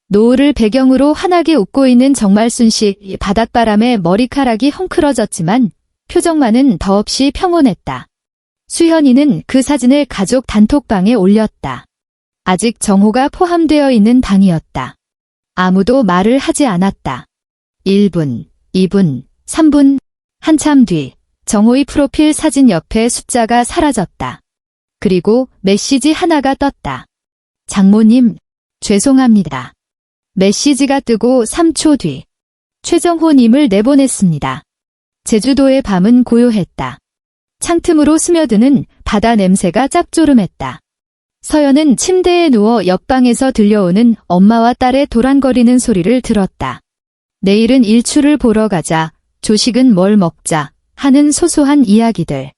노을을 배경으로 환하게 웃고 있는 정말순 씨, 바닷바람에 머리카락이 헝클어졌지만 표정만은 더없이 평온했다. 수현이는 그 사진을 가족 단톡방에 올렸다. 아직 정호가 포함되어 있는 방이었다. 아무도 말을 하지 않았다. 1분, 2분, 3분, 한참 뒤 정호의 프로필 사진 옆에 숫자가 사라졌다. 그리고 메시지 하나가 떴다. 장모님, 죄송합니다. 메시지가 뜨고 3초 뒤 최정호님을 내보냈습니다. 제주도의 밤은 고요했다. 창틈으로 스며드는 바다 냄새가 짭조름했다. 서연은 침대에 누워 옆방에서 들려오는 엄마와 딸의 도란거리는 소리를 들었다. 내일은 일출을 보러 가자, 조식은 뭘 먹자 하는 소소한 이야기들.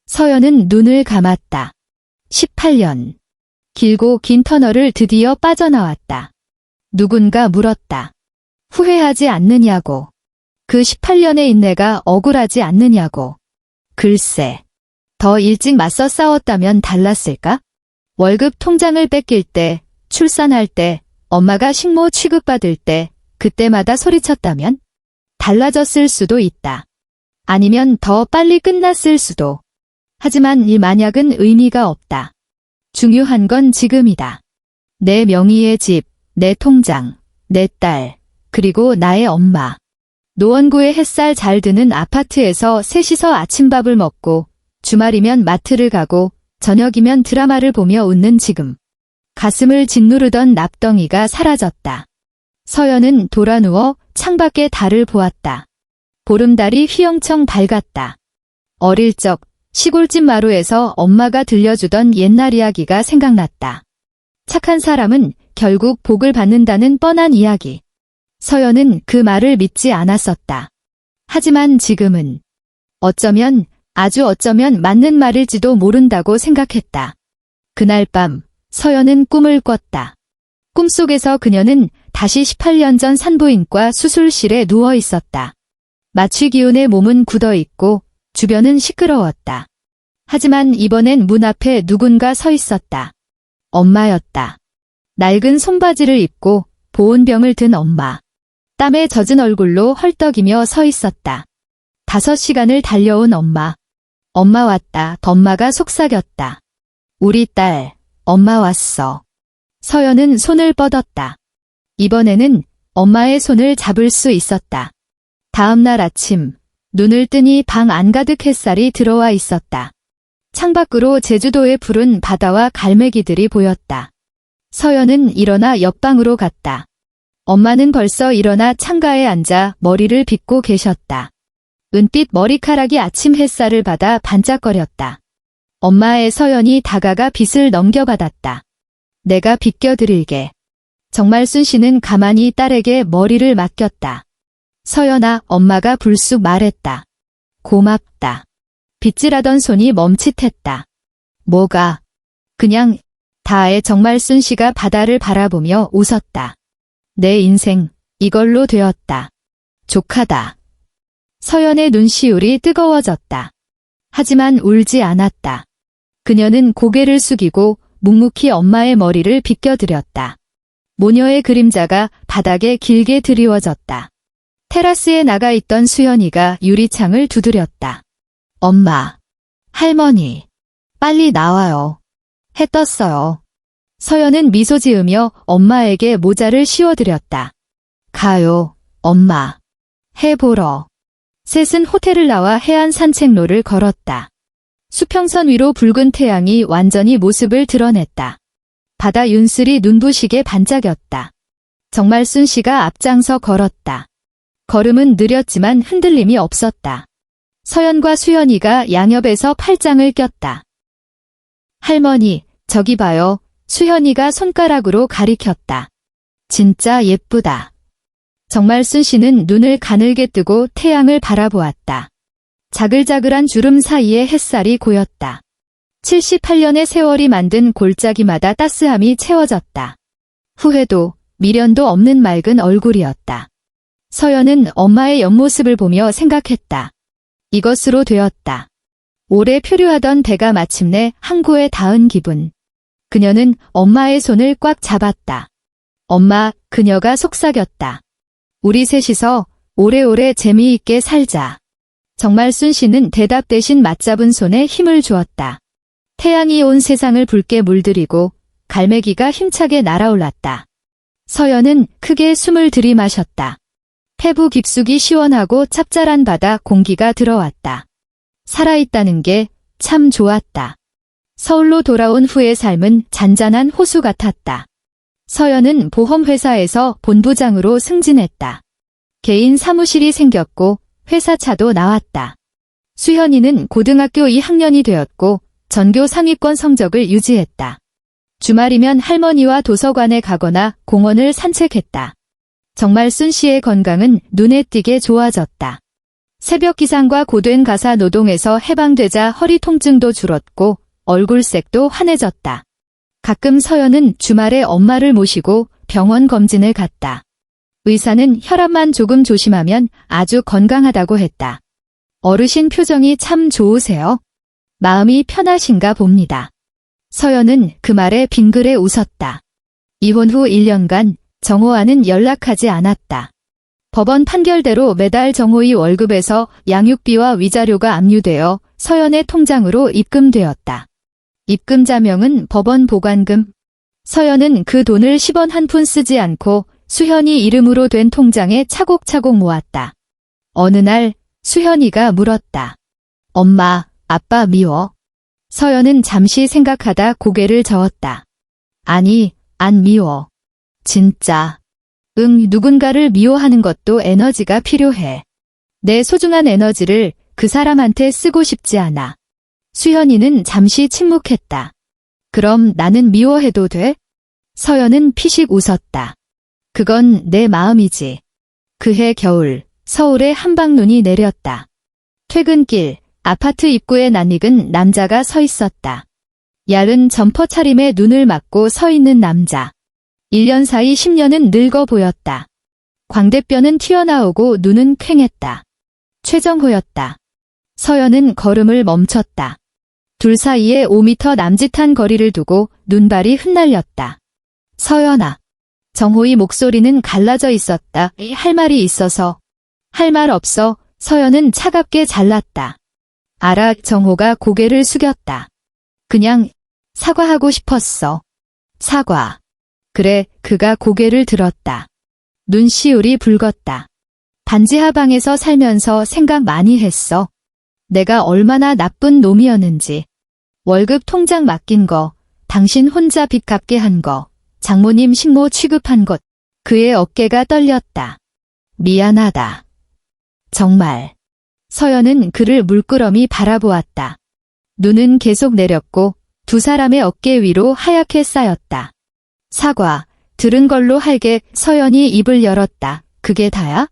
서연은 눈을 감았다. 18년. 길고 긴 터널을 드디어 빠져나왔다. 누군가 물었다. 후회하지 않느냐고. 그 18년의 인내가 억울하지 않느냐고. 글쎄. 더 일찍 맞서 싸웠다면 달랐을까? 월급 통장을 뺏길 때, 출산할 때, 엄마가 식모 취급받을 때, 그때마다 소리쳤다면? 달라졌을 수도 있다. 아니면 더 빨리 끝났을 수도. 하지만 이 만약은 의미가 없다. 중요한 건 지금이다. 내 명의의 집, 내 통장, 내 딸, 그리고 나의 엄마. 노원구의 햇살 잘 드는 아파트에서 셋이서 아침밥을 먹고 주말이면 마트를 가고 저녁이면 드라마를 보며 웃는 지금. 가슴을 짓누르던 납덩이가 사라졌다. 서연은 돌아누워 창밖의 달을 보았다. 보름달이 휘영청 밝았다. 어릴 적 시골집 마루에서 엄마가 들려주던 옛날 이야기가 생각났다. 착한 사람은 결국 복을 받는다는 뻔한 이야기. 서연은 그 말을 믿지 않았었다. 하지만 지금은 아주 어쩌면 맞는 말일지도 모른다고 생각했다. 그날 밤 서연은 꿈을 꿨다. 꿈속에서 그녀는 다시 18년 전 산부인과 수술실에 누워 있었다. 마취 기운에 몸은 굳어 있고 주변은 시끄러웠다. 하지만 이번엔 문 앞에 누군가 서 있었다. 엄마였다. 낡은 손바지를 입고 보온병을 든 엄마. 땀에 젖은 얼굴로 헐떡이며 서 있었다. 5시간을 달려온 엄마. 엄마 왔다. 엄마가 속삭였다. 우리 딸, 엄마 왔어. 서연은 손을 뻗었다. 이번에는 엄마의 손을 잡을 수 있었다. 다음 날 아침, 눈을 뜨니 방 안가득 햇살이 들어와 있었다. 창밖으로 제주도의 푸른 바다와 갈매기들이 보였다. 서연은 일어나 옆방으로 갔다. 엄마는 벌써 일어나 창가에 앉아 머리를 빗고 계셨다. 은빛 머리카락이 아침 햇살을 받아 반짝거렸다. 엄마의 서연이 다가가 빗을 넘겨받았다. 내가 빗겨드릴게. 정말순 씨는 가만히 딸에게 머리를 맡겼다. 서연아, 엄마가 불쑥 말했다. 고맙다. 빗질하던 손이 멈칫했다. 뭐가? 그냥 다의 정말순 씨가 바다를 바라보며 웃었다. 내 인생 이걸로 되었다. 족하다. 서연의 눈시울이 뜨거워졌다. 하지만 울지 않았다. 그녀는 고개를 숙이고 묵묵히 엄마의 머리를 빗겨드렸다. 모녀의 그림자가 바닥에 길게 드리워졌다. 테라스에 나가 있던 수연이가 유리창을 두드렸다. 엄마, 할머니, 빨리 나와요. 해 떴어요. 서연은 미소 지으며 엄마에게 모자를 씌워드렸다. 가요, 엄마. 해 보러. 셋은 호텔을 나와 해안 산책로를 걸었다. 수평선 위로 붉은 태양이 완전히 모습을 드러냈다. 바다 윤슬이 눈부시게 반짝였다. 정말순 씨가 앞장서 걸었다. 걸음은 느렸지만 흔들림이 없었다. 서연과 수연이가 양옆에서 팔짱을 꼈다. 할머니, 저기 봐요. 수현이가 손가락으로 가리켰다. 진짜 예쁘다. 정말순 씨는 눈을 가늘게 뜨고 태양을 바라보았다. 자글자글한 주름 사이에 햇살이 고였다. 78년의 세월이 만든 골짜기마다 따스함이 채워졌다. 후회도, 미련도 없는 맑은 얼굴이었다. 서연은 엄마의 옆모습을 보며 생각했다. 이것으로 되었다. 오래 표류하던 배가 마침내 항구에 닿은 기분. 그녀는 엄마의 손을 꽉 잡았다. 엄마, 그녀가 속삭였다. 우리 셋이서 오래오래 재미있게 살자. 정말순 씨는 대답 대신 맞잡은 손에 힘을 주었다. 태양이 온 세상을 붉게 물들이고 갈매기가 힘차게 날아올랐다. 서연은 크게 숨을 들이마셨다. 폐부 깊숙이 시원하고 짭짤한 바다 공기가 들어왔다. 살아있다는 게 참 좋았다. 서울로 돌아온 후의 삶은 잔잔한 호수 같았다. 서연은 보험회사에서 본부장으로 승진했다. 개인 사무실이 생겼고 회사 차도 나왔다. 수현이는 고등학교 2학년이 되었고 전교 상위권 성적을 유지했다. 주말이면 할머니와 도서관에 가거나 공원을 산책했다. 정말순 씨의 건강은 눈에 띄게 좋아졌다. 새벽 기상과 고된 가사 노동에서 해방되자 허리 통증도 줄었고 얼굴색도 환해졌다. 가끔 서연은 주말에 엄마를 모시고 병원 검진을 갔다. 의사는 혈압만 조금 조심하면 아주 건강하다고 했다. 어르신 표정이 참 좋으세요. 마음이 편하신가 봅니다. 서연은 그 말에 빙그레 웃었다. 이혼 후 1년간 정호와는 연락하지 않았다. 법원 판결대로 매달 정호의 월급에서 양육비와 위자료가 압류되어 서연의 통장으로 입금되었다. 입금 자명은 법원 보관금. 서연은 그 돈을 10원 한 푼 쓰지 않고 수현이 이름으로 된 통장에 차곡차곡 모았다. 어느 날 수현이가 물었다. 엄마, 아빠 미워? 서연은 잠시 생각하다 고개를 저었다. 아니, 안 미워. 진짜. 누군가를 미워하는 것도 에너지가 필요해. 내 소중한 에너지를 그 사람한테 쓰고 싶지 않아. 수현이는 잠시 침묵했다. 그럼 나는 미워해도 돼? 서연은 피식 웃었다. 그건 내 마음이지. 그해 겨울, 서울에 한방눈이 내렸다. 퇴근길, 아파트 입구에 낯익은 남자가 서 있었다. 야른 점퍼 차림에 눈을 맞고 서 있는 남자. 1년 사이 10년은 늙어 보였다. 광대뼈는 튀어나오고 눈은 퀭했다. 최정호였다. 서연은 걸음을 멈췄다. 둘 사이에 5미터 남짓한 거리를 두고 눈발이 흩날렸다. 서연아. 정호의 목소리는 갈라져 있었다. 할 말이 있어서. 할 말 없어. 서연은 차갑게 잘랐다. 알아. 정호가 고개를 숙였다. 그냥 사과하고 싶었어. 사과. 그래. 그가 고개를 들었다. 눈시울이 붉었다. 반지하방에서 살면서 생각 많이 했어. 내가 얼마나 나쁜 놈이었는지. 월급 통장 맡긴 거, 당신 혼자 빚 갚게 한 거, 장모님 식모 취급한 것. 그의 어깨가 떨렸다. 미안하다. 정말. 서연은 그를 물끄러미 바라보았다. 눈은 계속 내렸고 두 사람의 어깨 위로 하얗게 쌓였다. 사과, 들은 걸로 할게. 서연이 입을 열었다. 그게 다야?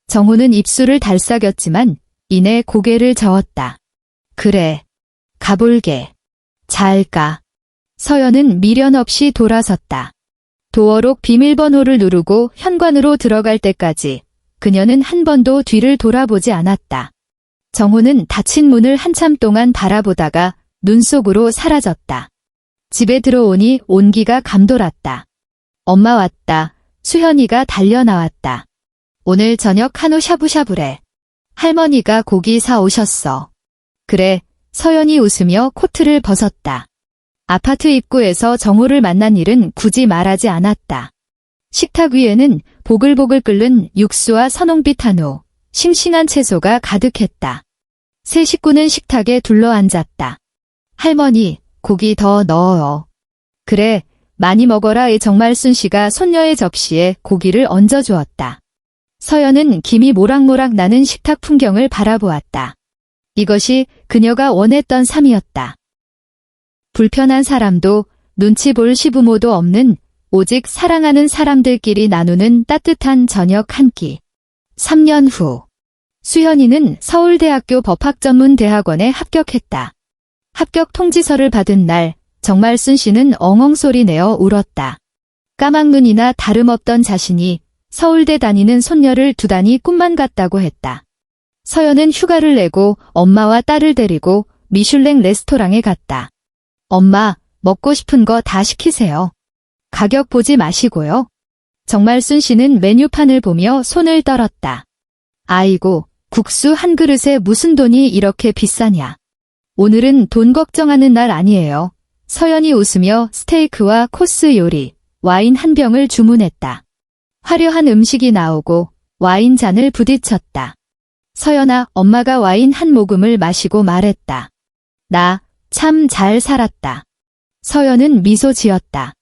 정호는 입술을 달싹였지만 이내 고개를 저었다. 그래. 가볼게. 잘 가. 서연은 미련 없이 돌아섰다. 도어록 비밀번호를 누르고 현관으로 들어갈 때까지 그녀는 한 번도 뒤를 돌아보지 않았다. 정호는 닫힌 문을 한참 동안 바라보다가 눈 속으로 사라졌다. 집에 들어오니 온기가 감돌았다. 엄마 왔다. 수현이가 달려나왔다. 오늘 저녁 한우 샤브샤브래. 할머니가 고기 사오셨어. 그래. 서연이 웃으며 코트를 벗었다. 아파트 입구에서 정호를 만난 일은 굳이 말하지 않았다. 식탁 위에는 보글보글 끓는 육수와 선홍빛 한우, 싱싱한 채소가 가득했다. 세 식구는 식탁에 둘러앉았다. 할머니, 고기 더 넣어요. 그래, 많이 먹어라. 정말순 씨가 손녀의 접시에 고기를 얹어주었다. 서연은 김이 모락모락 나는 식탁 풍경을 바라보았다. 이것이 그녀가 원했던 삶이었다. 불편한 사람도 눈치 볼 시부모도 없는 오직 사랑하는 사람들끼리 나누는 따뜻한 저녁 한 끼. 3년 후, 수현이는 서울대학교 법학전문대학원에 합격했다. 합격 통지서를 받은 날, 정말순 씨는 엉엉 소리 내어 울었다. 까막눈이나 다름없던 자신이 서울대 다니는 손녀를 두다니 꿈만 같다고 했다. 서연은 휴가를 내고 엄마와 딸을 데리고 미슐랭 레스토랑에 갔다. 엄마, 먹고 싶은 거 다 시키세요. 가격 보지 마시고요. 정말순 씨는 메뉴판을 보며 손을 떨었다. 아이고, 국수 한 그릇에 무슨 돈이 이렇게 비싸냐. 오늘은 돈 걱정하는 날 아니에요. 서연이 웃으며 스테이크와 코스 요리, 와인 한 병을 주문했다. 화려한 음식이 나오고 와인 잔을 부딪혔다. 서연아, 엄마가 와인 한 모금을 마시고 말했다. 나 참 잘 살았다. 서연은 미소 지었다.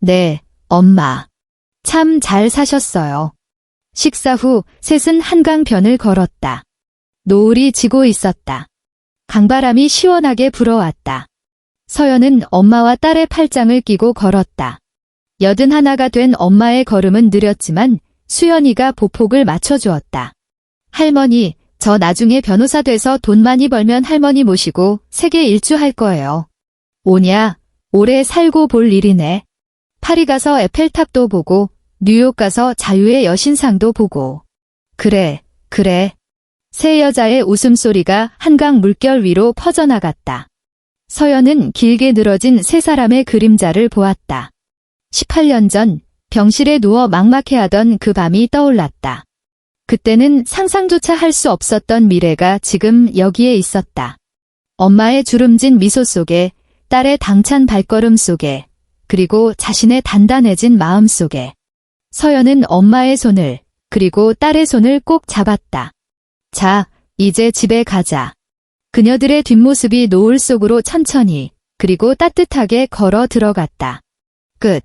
네, 엄마. 참 잘 사셨어요. 식사 후 셋은 한강변을 걸었다. 노을이 지고 있었다. 강바람이 시원하게 불어왔다. 서연은 엄마와 딸의 팔짱을 끼고 걸었다. 81가 된 엄마의 걸음은 느렸지만 수연이가 보폭을 맞춰주었다. 할머니, 저 나중에 변호사 돼서 돈 많이 벌면 할머니 모시고 세계 일주할 거예요. 오냐? 오래 살고 볼 일이네. 파리 가서 에펠탑도 보고 뉴욕 가서 자유의 여신상도 보고. 그래, 그래. 세 여자의 웃음소리가 한강 물결 위로 퍼져나갔다. 서연은 길게 늘어진 세 사람의 그림자를 보았다. 18년 전 병실에 누워 막막해하던 그 밤이 떠올랐다. 그때는 상상조차 할 수 없었던 미래가 지금 여기에 있었다. 엄마의 주름진 미소 속에, 딸의 당찬 발걸음 속에, 그리고 자신의 단단해진 마음 속에. 서연은 엄마의 손을, 그리고 딸의 손을 꼭 잡았다. 자, 이제 집에 가자. 그녀들의 뒷모습이 노을 속으로 천천히, 그리고 따뜻하게 걸어 들어갔다. 끝.